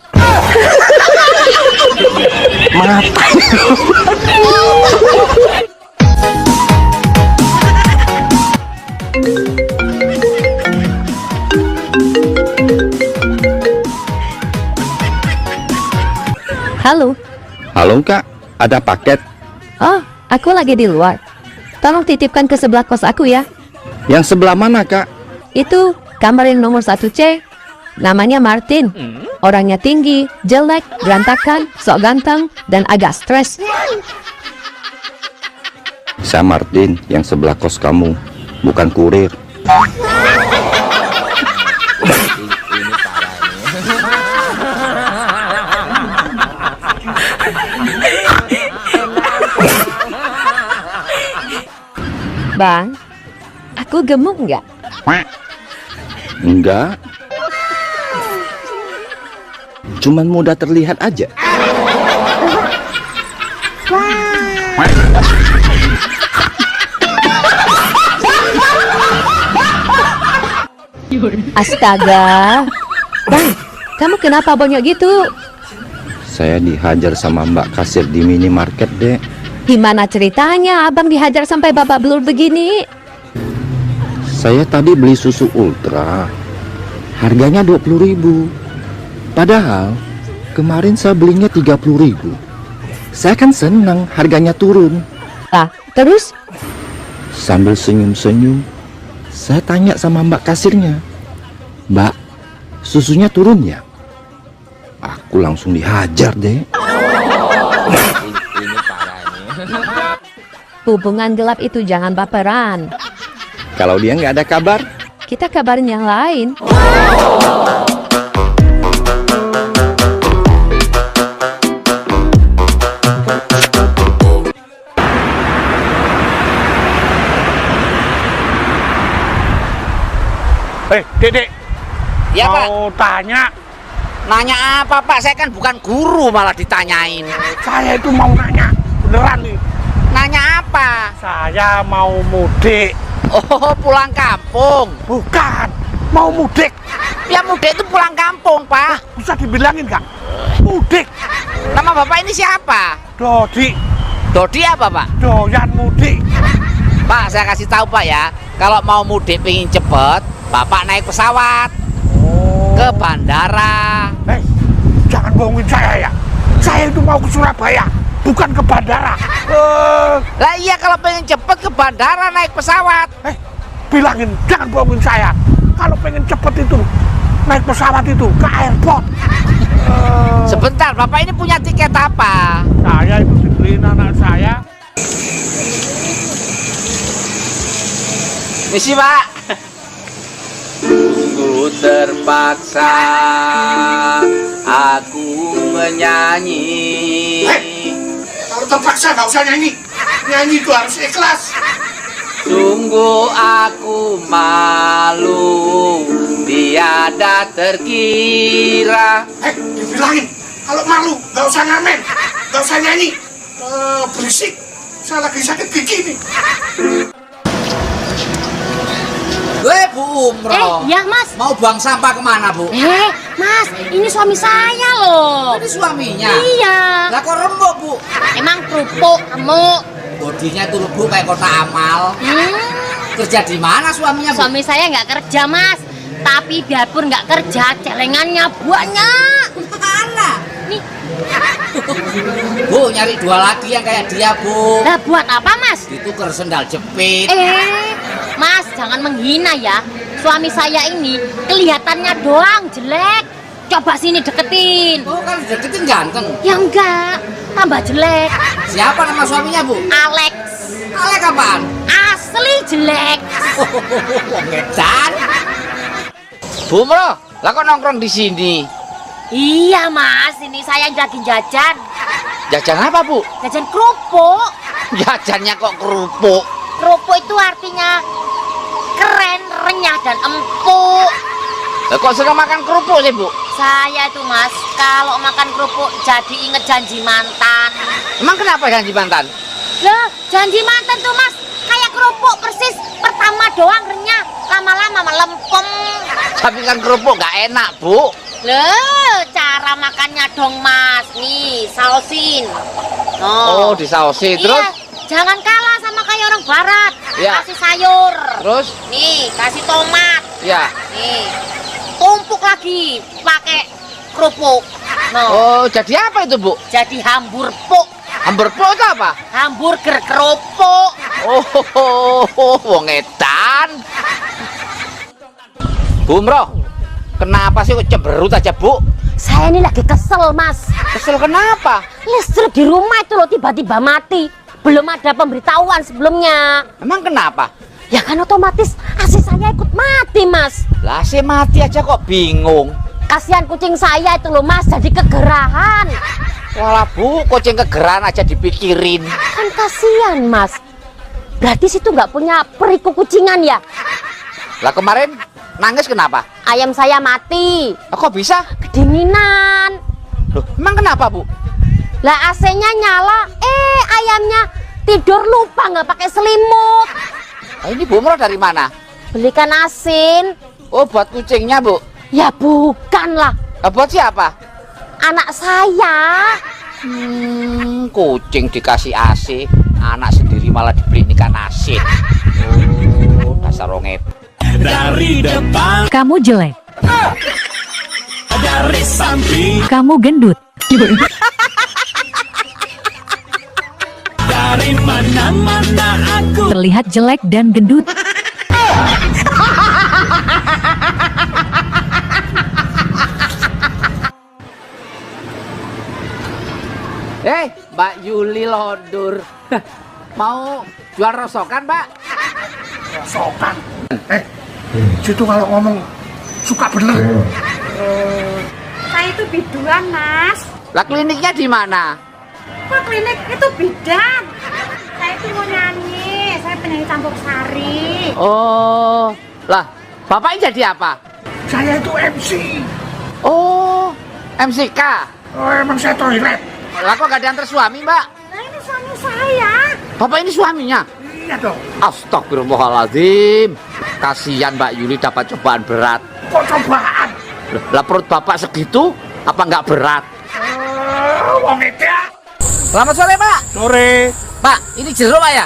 Maaf. Halo. Halo Kak, ada paket. Oh, aku lagi di luar. Tolong titipkan ke sebelah kos aku ya. Yang sebelah mana Kak? Itu kamar yang nomor 1C. Namanya Martin. Orangnya tinggi, jelek, berantakan, sok ganteng, dan agak stres. Saya Martin, yang sebelah kos kamu, bukan kurir. Bang, aku gemuk nggak? Enggak. Cuman mudah terlihat aja. Astaga. Bang, kamu kenapa bonyok gitu? Saya dihajar sama Mbak kasir di minimarket, Dek. Gimana ceritanya abang dihajar sampai babak belur begini? Saya tadi beli susu ultra. Harganya 20.000. Padahal kemarin saya belinya 30.000. Saya kan senang harganya turun. Ah, terus? Sambil senyum-senyum, saya tanya sama Mbak kasirnya, "Mbak, susunya turun ya?" Aku langsung dihajar, deh. Hubungan gelap itu jangan baperan. Kalau dia nggak ada kabar, kita kabarin yang lain. Dedek, Ya, mau tanya. Nanya apa, Pak? Saya kan bukan guru malah ditanyain. Saya itu mau nanya, beneran nih. Nanya apa? Saya mau mudik. Oh, pulang kampung. Bukan, mau mudik. Ya mudik itu pulang kampung, Pak. Bisa dibilangin nggak? Mudik. Nama Bapak ini siapa? Dodi. Dodi apa, Pak? Doyan mudik. Pak, saya kasih tahu, Pak ya. Kalau mau mudik pengen cepet, Bapak naik pesawat ke bandara. Jangan bohongin saya ya. Saya itu mau ke Surabaya, bukan ke bandara. Lah iya, kalau pengen cepet ke bandara naik pesawat. Bilangin, jangan bohongin saya. Kalau pengen cepet itu naik pesawat itu ke airport. Sebentar, Bapak ini punya tiket apa? Saya itu dibeliin anak saya. Misi, Pak. Sungguh terpaksa aku menyanyi. Kalau terpaksa nggak usah nyanyi. Nyanyi itu harus ikhlas. Sungguh aku malu, tiada terkira. Dibilangin, kalau malu nggak usah ngamen, nggak usah nyanyi. Berisik, saya lagi sakit gigi nih. Bu umroh. Ya, Mas. Mau buang sampah kemana, Bu? Mas, ini suami saya loh. Ini suaminya? Iya. Lah kok remuk, Bu? Emang kerupuk, remuk. Bodinya tuh Bu kayak kota amal. Kerja di mana suaminya, Bu? Suami saya nggak kerja, Mas. Tapi biarpun nggak kerja, celengannya banyak. Mana? Nih. Bu, nyari dua lagi yang kayak dia, Bu. Lah buat apa, Mas? Ditukar sendal jepit. Mas, jangan menghina ya. Suami saya ini kelihatannya doang jelek. Coba sini deketin. Oh, kalau deketin ganteng? Ya enggak, tambah jelek. Siapa nama suaminya, Bu? Alex. Alex apaan? Asli jelek. Ngedan. Bu Umroh, lah kok nongkrong di sini? Iya, Mas, ini saya lagi jajan. Jajan apa, Bu? Jajan kerupuk. Jajannya kok kerupuk? Kerupuk itu artinya keren, renyah, dan empuk. Lah kok sering makan kerupuk sih, Bu? Saya itu, Mas, kalau makan kerupuk jadi inget janji mantan. Emang kenapa janji mantan? Lah, janji mantan tuh, Mas, kayak kerupuk persis. Pertama doang renyah, lama-lama melempem. Tapi kan kerupuk nggak enak, Bu. Loh, cara makannya dong, Mas. Nih, sausin. Oh, disausin. Terus? Iya, jangan kalah sama kayak orang barat. Ya. Kasih sayur. Terus? Nih, kasih tomat. Ya. Nih, tumpuk lagi pakai kerupuk. Oh, jadi apa itu, Bu? Jadi hamburpuk. Hamburpuk itu apa? Hamburger kerupuk. Oh, wong edan. Bu Umroh, kenapa sih kok cemberut aja, Bu? Saya ini lagi kesel, Mas. Kesel kenapa? Listrik di rumah itu loh tiba-tiba mati. Belum ada pemberitahuan sebelumnya. Emang kenapa? Ya kan otomatis AC saya ikut mati, Mas. Lah AC mati aja kok bingung. Kasihan kucing saya itu loh, Mas, jadi kegerahan. Walah, Bu, kucing kegerahan aja dipikirin. Kan kasihan, Mas. Berarti situ nggak punya periku kucingan ya? Lah kemarin nangis kenapa? Ayam saya mati. Kok bisa? Kedinginan. Loh, emang kenapa, Bu? Lah AC-nya nyala, ayamnya tidur lupa nggak pakai selimut. Ini Bu Umroh dari mana? Belikan asin. Oh, buat kucingnya, Bu? Ya bukan lah. Buat siapa? Anak saya. Kucing dikasih AC, anak sendiri malah dibeli ikan asin. Oh, dasar rongep. Dari depan kamu jelek. Dari samping kamu gendut. Dari mana-mana aku terlihat jelek dan gendut. Mbak Yuli Londur. Mau jual rosokan, Mbak? Rosokan? Situ kalau ngomong suka bener. Saya itu biduan, Mas. Lah kliniknya di mana? Kok klinik itu bidan? Saya itu mau nyanyi, saya penyanyi campur sari. Oh, lah Bapaknya jadi apa? Saya itu MC. Oh, MCK. Oh, emang saya toilet. Lah kok gak diantar suami, Mbak? Nah, ini suami saya. Bapak ini suaminya? Iya dong. Astagfirullahaladzim. Kasihan Mbak Yuli dapat cobaan berat. Kok cobaan? Lah perut Bapak segitu, apa nggak berat? Wong edak. Selamat sore, Pak. Sore. Pak, ini jeruk, Pak ya?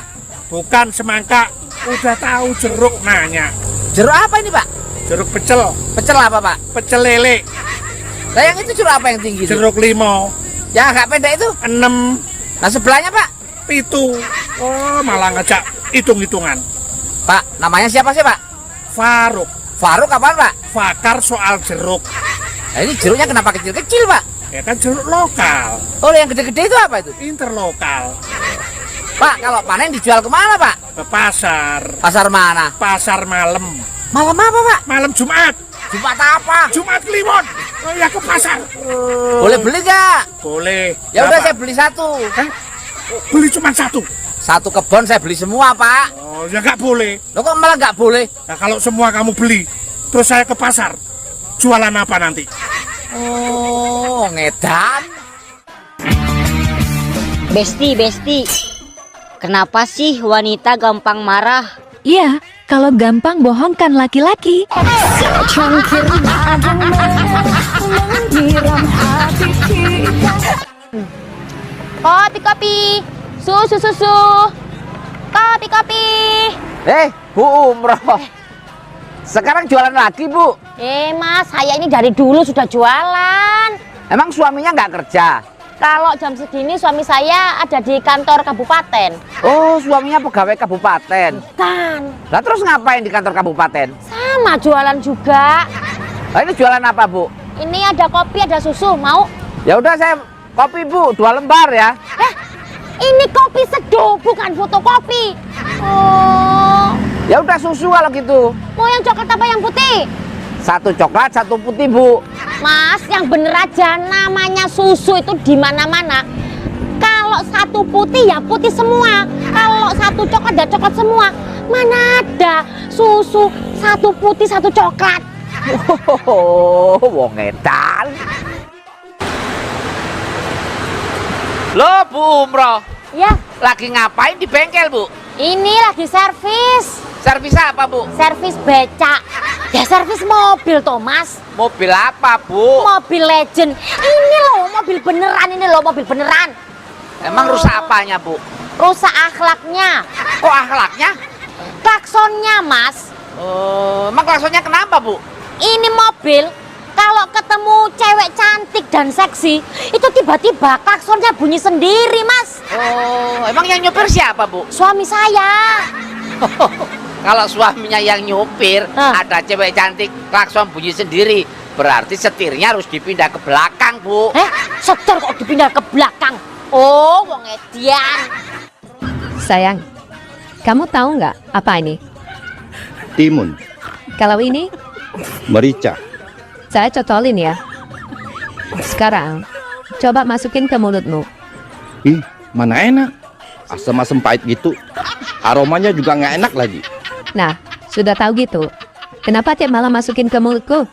Bukan semangka. Udah tahu jeruk nanya. Jeruk apa ini, Pak? Jeruk pecel. Pecel apa, Pak? Pecel lele. Lah yang itu jeruk apa yang tinggi? Jeruk limo. Ya agak pendek itu? 6. Nah sebelahnya, Pak? 7. Oh, malah ngajak hitung-hitungan. Pak, namanya siapa sih, Pak? Faruk. Faruk apaan, Pak? Fakar soal jeruk. Nah, ini jeruknya kenapa kecil-kecil, Pak? Ya kan jeruk lokal. Oh, yang gede-gede itu apa itu? Interlokal. Pak, kalau panen dijual kemana, Pak? Ke pasar. Pasar mana? Pasar malam. Malam apa, Pak? Malam Jumat. Jumat apa? Jumat Kliwon. Oh ya, ke pasar. Boleh beli nggak? Boleh. Ya udah saya beli satu. Beli cuma satu? Satu kebon saya beli semua, Pak. Oh, ya nggak boleh. Loh kok malah nggak boleh? Nah, kalau semua kamu beli, terus saya ke pasar, jualan apa nanti? Oh, ngedan. Besti, kenapa sih wanita gampang marah? Iya, kalau gampang bohongkan laki-laki. Kopi, susu, kopi. Bu Umroh. Sekarang jualan lagi, Bu? Mas, saya ini dari dulu sudah jualan. Emang suaminya nggak kerja? Kalau jam segini suami saya ada di kantor kabupaten. Oh, suaminya pegawai kabupaten? Kan. Lah terus ngapain di kantor kabupaten? Sama jualan juga. Nah, ini jualan apa, Bu? Ini ada kopi, ada susu, mau? Ya udah saya kopi, Bu, 2 lembar ya. Ini kopi seduh, bukan fotokopi. Oh. Ya udah susu kalau gitu. Mau yang coklat apa yang putih? 1 coklat, 1 putih, Bu. Mas, yang bener aja, namanya susu itu di mana-mana. Kalau 1 putih ya putih semua. Kalau 1 coklat ya coklat semua. Mana ada susu 1 putih 1 coklat. Wong edan. Loh, Bu Umroh. Ya. Lagi ngapain di bengkel, Bu? Ini lagi servis. Servis apa, Bu? Servis becak. Ya servis mobil, Thomas. Mobil apa, Bu? Mobil legend. Ini loh, mobil beneran. Emang rusak apanya, Bu? Rusak akhlaknya. Kok akhlaknya? Klaksonnya, Mas. Emang klaksonnya kenapa, Bu? Ini mobil, kalau ketemu cewek cantik dan seksi, itu tiba-tiba klaksonnya bunyi sendiri, Mas. Oh, emang yang nyopir siapa, Bu? Suami saya. Kalau suaminya yang nyopir, ada cewek cantik, klakson bunyi sendiri, berarti setirnya harus dipindah ke belakang, Bu. Setir kok dipindah ke belakang? Oh, wong edian. Sayang, kamu tahu nggak apa ini? Timun. Kalau ini, Merica. saya cocolin ya. Sekarang, coba masukin ke mulutmu. Ih, mana enak. Asam-asam pahit gitu. Aromanya juga nggak enak lagi. Nah, sudah tahu gitu. Kenapa tiap malam masukin ke mulutku?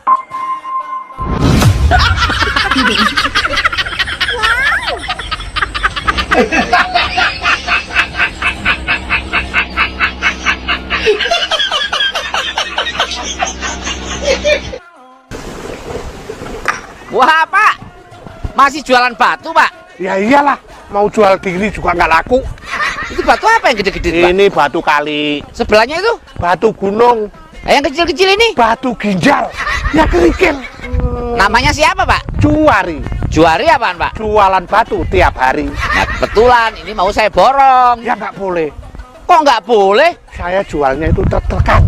Wah, Pak. Masih jualan batu, Pak? Ya iyalah, mau jual diri juga nggak laku. Itu batu apa yang gede-gede, Pak? Ini batu kali. Sebelahnya itu? Batu gunung. Yang kecil-kecil ini? Batu ginjal. Ya kerikil. Namanya siapa, Pak? Juari. Juari apaan, Pak? Jualan batu tiap hari. Nah, kebetulan ini mau saya borong. Ya nggak boleh. Kok nggak boleh? Saya jualnya itu truk-trukan.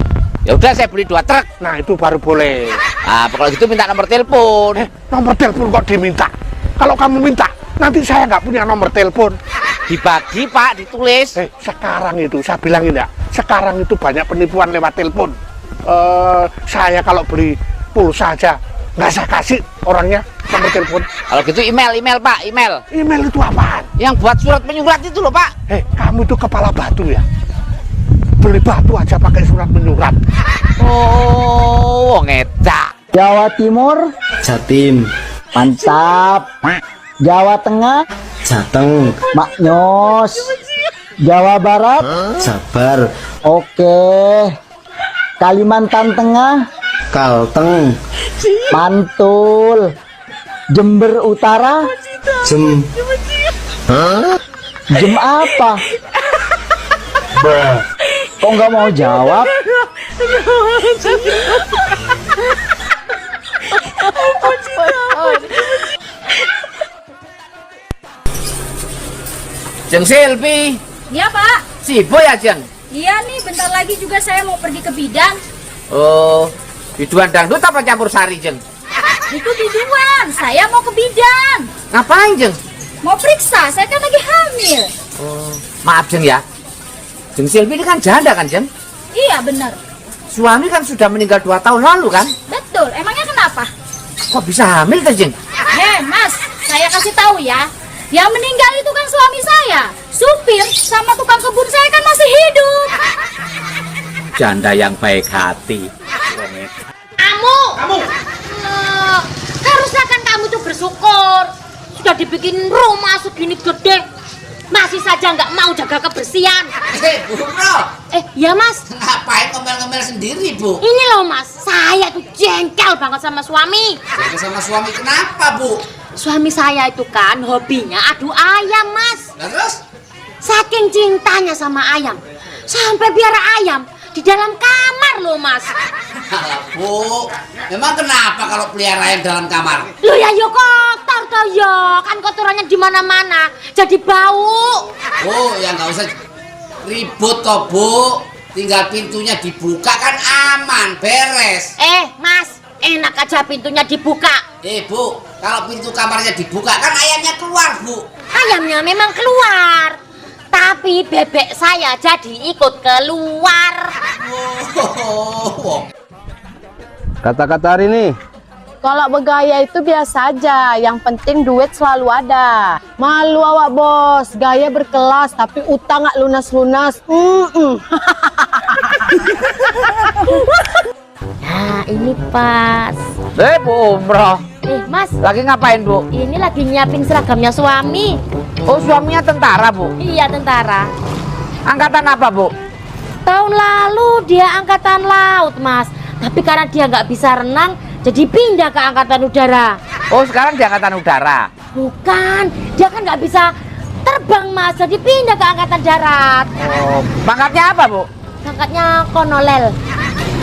Ya udah, saya beli 2 truk. Nah, itu baru boleh. Ah, kalau gitu minta nomor telepon. Nomor telepon kok diminta? Kalau kamu minta, nanti saya nggak punya nomor telepon. Dibagi, Pak, ditulis. Sekarang itu, saya bilangin ya, sekarang itu banyak penipuan lewat telepon. Saya kalau beli pulsa aja, nggak saya kasih orangnya nomor telepon. Kalau gitu email, Pak, email. Email itu apaan? Yang buat surat menyurat itu loh, Pak. Kamu itu kepala batu ya? Beli batu aja pakai surat menyurat. Oh, ngedak. Jawa Timur, Jatim. mantap. Jawa Tengah, Jateng. maknyos. Jawa Barat, Jabar. oke. Kalimantan Tengah, Kalteng. mantul. Jember Utara, Jem. jem apa? Kok nggak mau jawab? Jeng Silvi. Iya, Pak. Sibuk ya, Jeng? Iya nih, bentar lagi juga saya mau pergi ke bidang. Oh, biduan dangdut apa campur sari, Jeng? Itu biduan, saya mau ke bidang. Ngapain, Jeng? Mau periksa, saya kan lagi hamil. Oh, maaf, Jeng ya. Jeng Silvi ini kan janda kan, Jeng? Iya, benar. Suami kan sudah meninggal 2 tahun lalu kan? Betul, emangnya kenapa? Kok bisa hamil tuh, Jeng? Mas, saya kasih tahu ya. Yang meninggal itu kan suami saya. Supir sama tukang kebun saya kan masih hidup. Janda yang baik hati. Kamu harusnya kan kamu tuh bersyukur. Sudah dibikin rumah segini gede, masih saja nggak mau jaga kebersihan. Bu Bro. Ya Mas. Ngapain ngomel-ngomel sendiri, Bu? Ini loh Mas, saya tuh jengkel banget sama suami. Jengkel sama suami kenapa, Bu? Suami saya itu kan hobinya adu ayam, Mas. Terus? Saking cintanya sama ayam, sampai biara ayam di dalam kamar loh, Mas. Alah, Bu, memang kenapa kalau pelihara ayam dalam kamar? Loh ya, yo kotor toh yo, kan kotorannya di mana-mana, jadi bau. Oh, ya nggak usah ribut toh, Bu. Tinggal pintunya dibuka kan aman, beres. Mas, enak aja pintunya dibuka. Bu, kalau pintu kamarnya dibuka kan ayamnya keluar, Bu. Ayamnya memang keluar, tapi bebek saya jadi ikut keluar. Kata-kata hari ini. Kalau bergaya itu biasa aja, yang penting duit selalu ada. Malu awak bos, gaya berkelas tapi utang nggak lunas-lunas. Nah, ini pas. Bu Umroh. Mas, lagi ngapain, Bu? Ini lagi nyiapin seragamnya suami. Oh, suaminya tentara, Bu? Iya, tentara. Angkatan apa, Bu? Tahun lalu dia angkatan laut, Mas. Tapi karena dia nggak bisa renang, jadi pindah ke angkatan udara. Oh, sekarang di angkatan udara? Bukan, dia kan nggak bisa terbang, Mas. Jadi pindah ke angkatan darat. Oh, pangkatnya apa, Bu? Pangkatnya kolonel.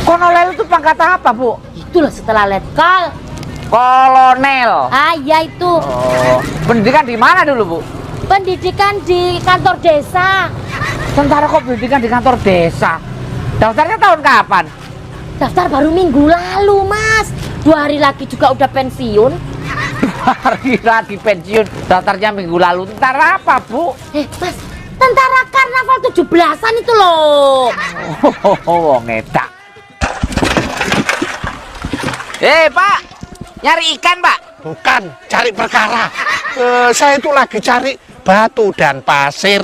Kolonel itu pangkat apa, Bu? Itulah setelah letkol. Kolonel. Ya itu. Oh, pendidikan di mana dulu, Bu? Pendidikan di kantor desa. Tentara kok pendidikan di kantor desa? Daftarnya tahun kapan? Daftar baru minggu lalu, Mas. 2 hari lagi juga udah pensiun. 2 hari lagi pensiun. Daftarnya minggu lalu. Tentara apa, Bu? Mas, tentara karnaval 17-an itu loh. Oh, ngedak. Pak, nyari ikan, Pak? Bukan, cari perkara. Saya itu lagi cari batu dan pasir.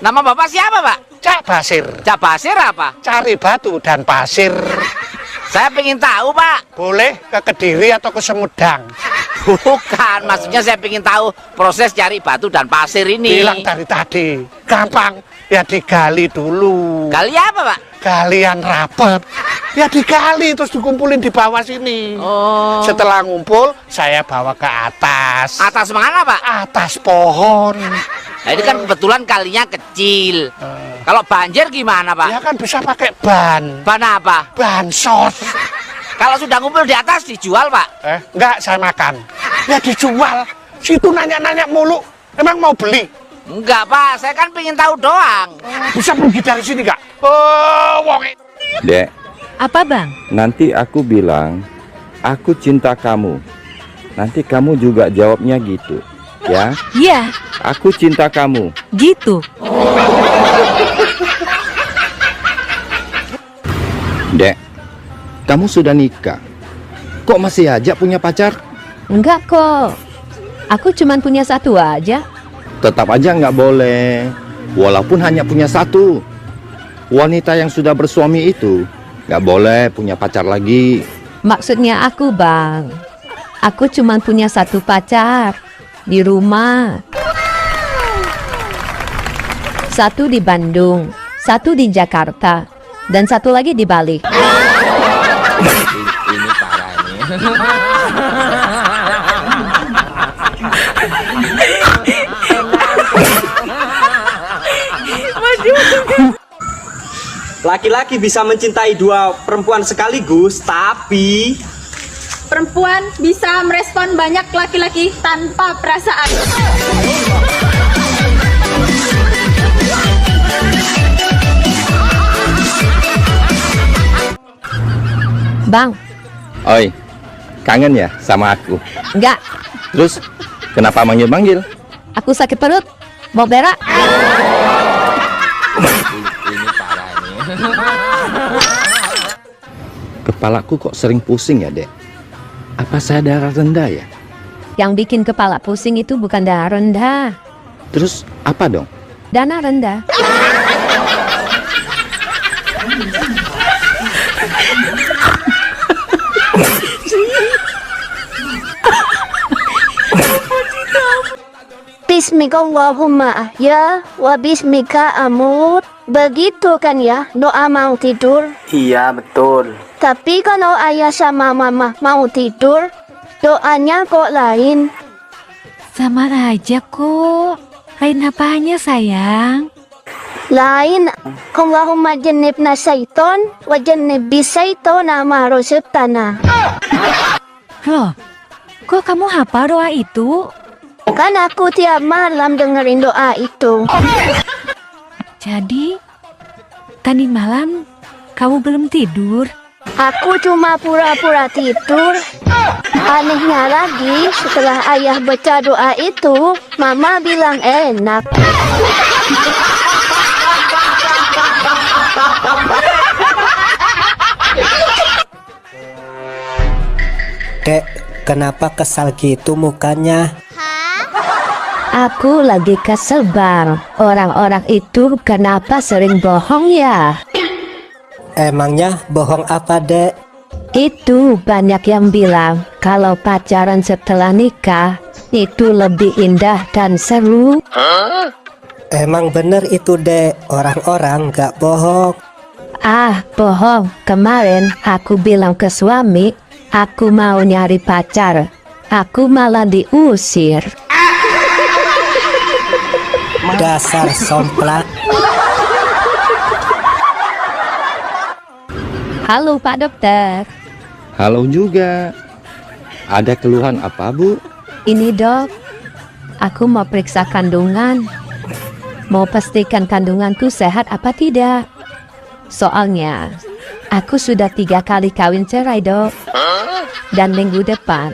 Nama Bapak siapa, Pak? Cak Basir. Cak Basir apa? Cari batu dan pasir. Saya pengen tahu, Pak. Boleh ke Kediri atau ke Sumedang? Bukan, maksudnya saya pengen tahu proses cari batu dan pasir ini. Bilang dari tadi, gampang. ya digali dulu. Gali apa, Pak? Galian rapet. Ya digali terus dikumpulin di bawah sini. Oh. Setelah ngumpul, saya bawa ke atas. Atas mana, Pak? Atas pohon. Nah, ini kan kebetulan kalinya kecil. Kalau banjir gimana, Pak? Ya kan bisa pakai ban. Ban apa? Bansos. Kalau sudah ngumpul di atas dijual, Pak? Enggak, saya makan. Ya dijual. Situ nanya-nanya mulu. Emang mau beli? Enggak, Pak. Saya kan pengen tahu doang. Bisa pergi dari sini nggak? Oh, wong. Dek, Apa, Bang? nanti aku bilang, aku cinta kamu. Nanti kamu juga jawabnya gitu, ya? Iya, Aku cinta kamu. gitu. Dek, kamu sudah nikah. Kok masih aja punya pacar? Enggak kok. Aku cuman punya satu aja. Tetap aja nggak boleh. Walaupun hanya punya satu. Wanita yang sudah bersuami itu nggak boleh punya pacar lagi. Maksudnya aku, Bang. Aku cuman punya satu pacar di rumah. Satu di Bandung, satu di Jakarta, dan satu lagi di Bali. Ini parah ini. Laki-laki bisa mencintai dua perempuan sekaligus, tapi Perempuan bisa merespon banyak laki-laki tanpa perasaan. Bang, Oi, kangen ya sama aku? enggak. Terus kenapa manggil-manggil? Aku sakit perut. Mau berak? Ini parah ini. Kepalaku kok sering pusing ya, Dek? Apa saya darah rendah ya? Yang bikin kepala pusing itu bukan darah rendah. Terus apa dong? Dana rendah. Bismillahirrahmanirrahim ya wa bismika amut. Begitu kan ya doa mau tidur? iya betul. Tapi kalau ayah sama mama mau tidur, doanya kok lain. Sama aja kok. Lain apanya, sayang? Lain. Allahumma jannibna syaiton wa jannibis syaitona ma razaqtana. Loh, kok kamu hafal doa itu? Kan aku tiap malam dengerin doa itu. Jadi, tadi malam kamu belum tidur? Aku cuma pura-pura tidur. Anehnya lagi, setelah ayah baca doa itu, mama bilang enak. Dek, kenapa kesal gitu mukanya? Aku lagi kesel, Bang. Orang-orang itu kenapa sering bohong ya? Emangnya bohong apa, Dek? Itu banyak yang bilang kalau pacaran setelah nikah itu lebih indah dan seru. Emang bener itu, Dek. Orang-orang gak bohong. Ah, bohong. Kemarin aku bilang ke suami, aku mau nyari pacar. Aku malah diusir. Dasar somplak. Halo Pak Dokter. Halo juga. Ada keluhan apa, Bu? Ini dok, aku mau periksa kandungan. Mau pastikan kandunganku sehat apa tidak. Soalnya, aku sudah 3 kali kawin cerai, dok. Dan minggu depan,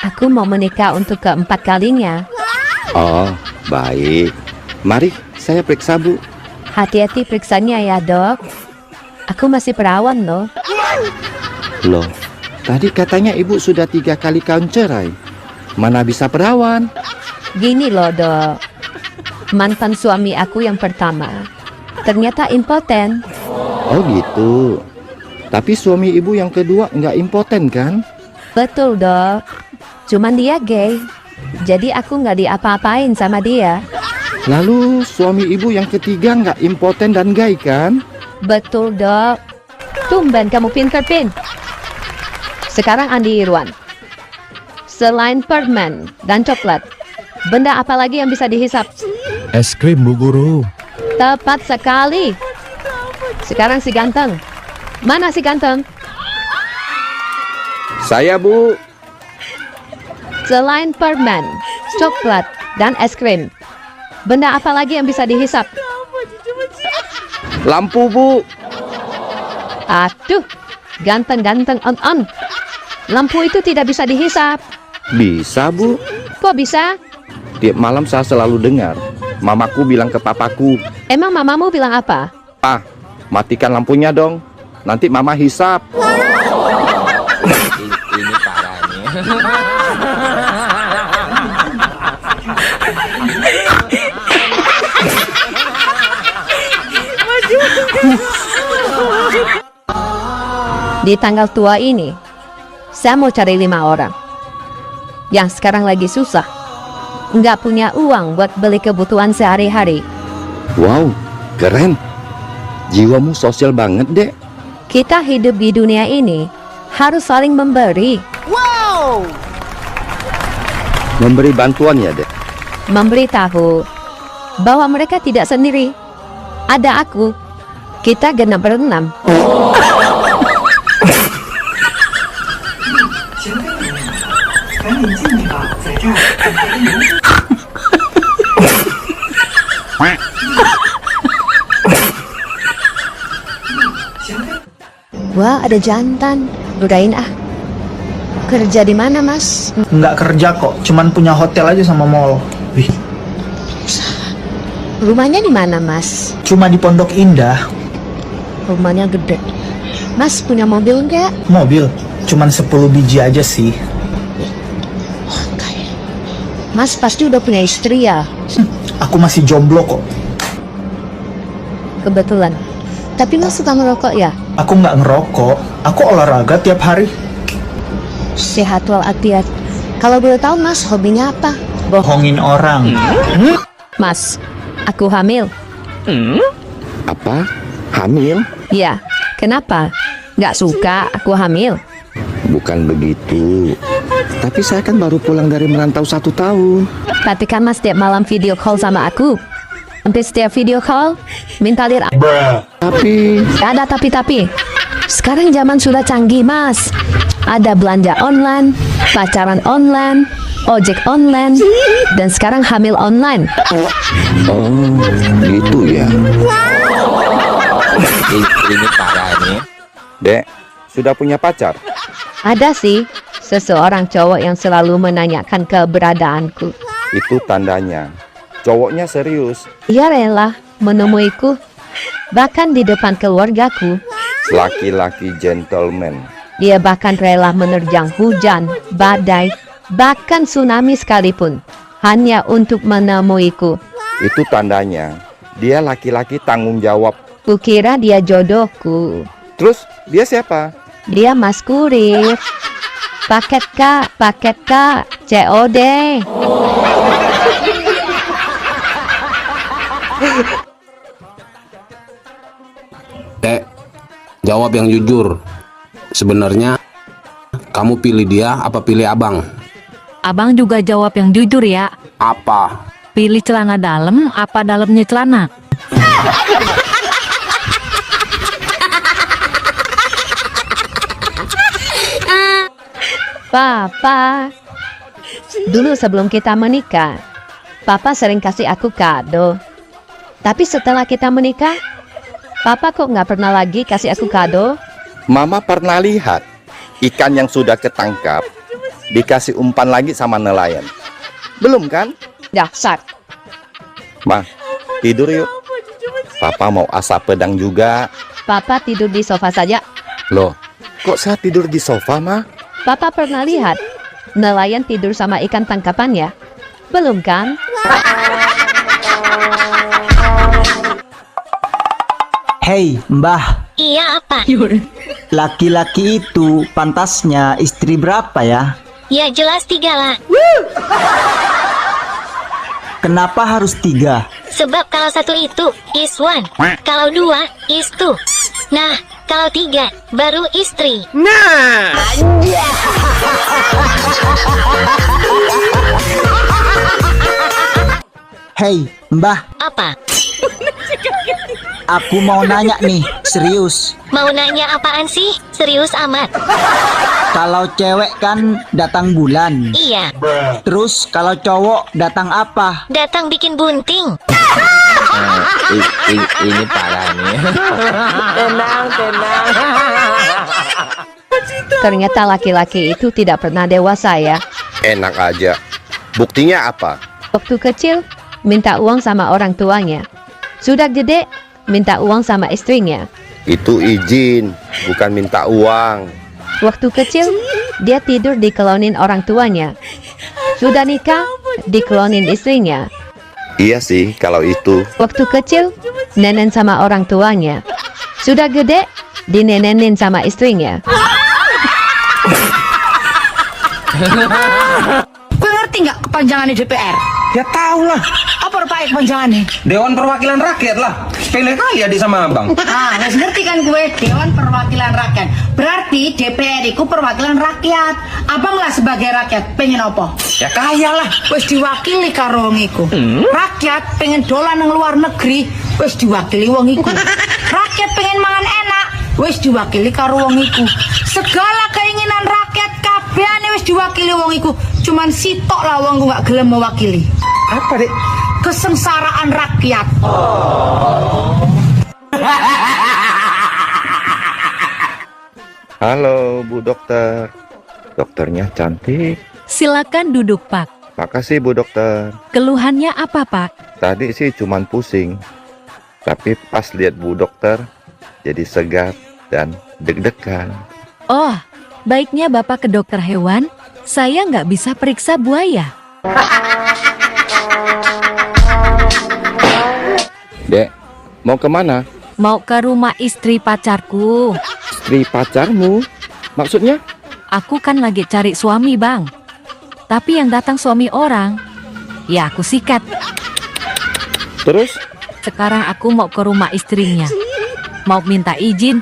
aku mau menikah untuk ke-4 kalinya. Oh, baik. Mari, saya periksa, Bu. Hati-hati periksanya ya, dok. Aku masih perawan, loh. Loh, tadi katanya Ibu sudah 3 kali kawin cerai. Mana bisa perawan? Gini loh, dok. Mantan suami aku yang pertama ternyata impoten. Oh gitu. Tapi suami Ibu yang kedua nggak impoten kan? Betul, dok. Cuman dia gay. Jadi aku nggak diapa-apain sama dia. Lalu suami ibu yang ketiga nggak impoten dan gay kan? Betul, Dok. Tumben kamu pinter, Sekarang Andi Irwan. Selain permen dan coklat, benda apa lagi yang bisa dihisap? Es krim, Bu Guru. Tepat sekali. Sekarang si ganteng. Mana si ganteng? Saya, Bu. Selain permen, coklat, dan es krim, benda apa lagi yang bisa dihisap? Lampu, Bu. Aduh, ganteng-ganteng on. Lampu itu tidak bisa dihisap. Bisa, Bu. Kok bisa? Tiap malam saya selalu dengar mamaku bilang ke papaku, Emang mamamu bilang apa? "Ah, matikan lampunya dong. Nanti mama hisap." Ini parah nih. Di tanggal tua ini, saya mau cari 5 orang yang sekarang lagi susah, nggak punya uang buat beli kebutuhan sehari-hari. Wow, keren. Jiwamu sosial banget, Dek. Kita hidup di dunia ini harus saling memberi. Wow. Memberi bantuan ya, Dek. Memberitahu bahwa mereka tidak sendiri. Ada aku. Kita genap berenam. Wah, ada jantan. Udahin ah. Kerja di mana, Mas? Nggak kerja kok, cuman punya hotel aja sama mall. Wih, Rumahnya di mana, Mas? cuma di Pondok Indah. Rumahnya gede. Mas punya mobil nggak? Mobil, cuman 10 biji aja sih. Mas pasti udah punya istri ya? Aku masih jomblo kok. Kebetulan. Tapi Mas suka merokok ya? Aku nggak ngerokok, aku olahraga tiap hari. Sehat walafiat. Kalau boleh tahu Mas, hobinya apa? Bohongin orang. Mas, aku hamil. Apa? Hamil? Ya, kenapa? Nggak suka aku hamil? Bukan begitu. Tapi saya kan baru pulang dari merantau 1 tahun. Tapi kan Mas setiap malam video call sama aku. Hampir setiap video call, minta lihat. Tapi... Ada tapi. Sekarang zaman sudah canggih, Mas. Ada belanja online, pacaran online, ojek online, dan sekarang hamil online. Oh, gitu ya. Ini parah nih. Dek, sudah punya pacar? Ada sih, seseorang cowok yang selalu menanyakan keberadaanku. Itu tandanya cowoknya serius. Ia rela menemuiku, bahkan di depan keluargaku. Laki-laki gentleman. Dia bahkan rela menerjang hujan, badai, bahkan tsunami sekalipun, hanya untuk menemuiku. Itu tandanya dia laki-laki tanggung jawab. Kukira dia jodohku. Terus dia siapa? Dia Mas Kurir. Paket Kak, COD. Jawab yang jujur. Sebenarnya kamu pilih dia apa pilih abang? Abang juga jawab yang jujur ya. Apa? Pilih celana dalam apa dalamnya celana? Papa, dulu sebelum kita menikah, Papa sering kasih aku kado. Tapi setelah kita menikah, Papa kok nggak pernah lagi kasih aku kado? Mama pernah lihat ikan yang sudah ketangkap dikasih umpan lagi sama nelayan. Belum kan? Dasar. Ma, tidur yuk. Papa mau asap pedang juga. Papa tidur di sofa saja. Loh, kok saya tidur di sofa, Ma? Papa pernah lihat nelayan tidur sama ikan tangkapannya? Belum kan? Hei, Mbah. Iya apa? Laki-laki itu pantasnya istri berapa ya? Ya jelas 3 lah. Kenapa harus 3? Sebab kalau 1 itu is 1, kalau 2 is 2. Nah, kalau 3 baru istri. Nah. Hei, Mbah, Apa? aku mau nanya nih, serius. Mau nanya apaan sih? Serius amat. Kalau cewek kan datang bulan. Iya. Terus kalau cowok datang apa? Datang bikin bunting. Ini parah nih. Tenang. Ternyata laki-laki itu tidak pernah dewasa ya. Enak aja. Buktinya apa? Waktu kecil, minta uang sama orang tuanya. Sudah gede, minta uang sama istrinya. Itu izin, bukan minta uang. Waktu kecil, dia tidur dikelonin orang tuanya. Sudah nikah, dikelonin istrinya. Iya sih, kalau itu. Waktu kecil, nenen sama orang tuanya. Sudah gede, dinenenin sama istrinya. Kau ngerti nggak kepanjangannya DPR? Ya tahu lah. Apa rupanya kepanjangannya? Dewan Perwakilan Rakyat lah. Sepele kali adik sama abang. Ah, wes ngerti kan gue, Dewan Perwakilan Rakyat. Berarti DPR itu perwakilan rakyat. Abang lah sebagai rakyat, pengen apa? Ya kaya lah. Wes diwakili karo wong iku. Rakyat pengen dolan nang luar negeri, wes diwakili wong iku. Rakyat pengen mangan enak, wes diwakili karo wong iku. Segala keinginan rakyat kabehane wis diwakili wong iku. Cuman sitok lah wong gak gelem mewakili. Apa, Dek? Kesengsaraan rakyat. Halo, Bu Dokter. Dokternya cantik. Silakan duduk, Pak. Makasih, Bu Dokter. Keluhannya apa, Pak? Tadi sih cuman pusing. Tapi pas lihat Bu Dokter, jadi segar dan deg-degan. Oh, baiknya Bapak ke dokter hewan. Saya nggak bisa periksa buaya. Dek, mau kemana? Mau ke rumah istri pacarku. Istri pacarmu? Maksudnya? Aku kan lagi cari suami, Bang. Tapi yang datang suami orang, ya aku sikat. Terus? Sekarang aku mau ke rumah istrinya. Mau minta izin.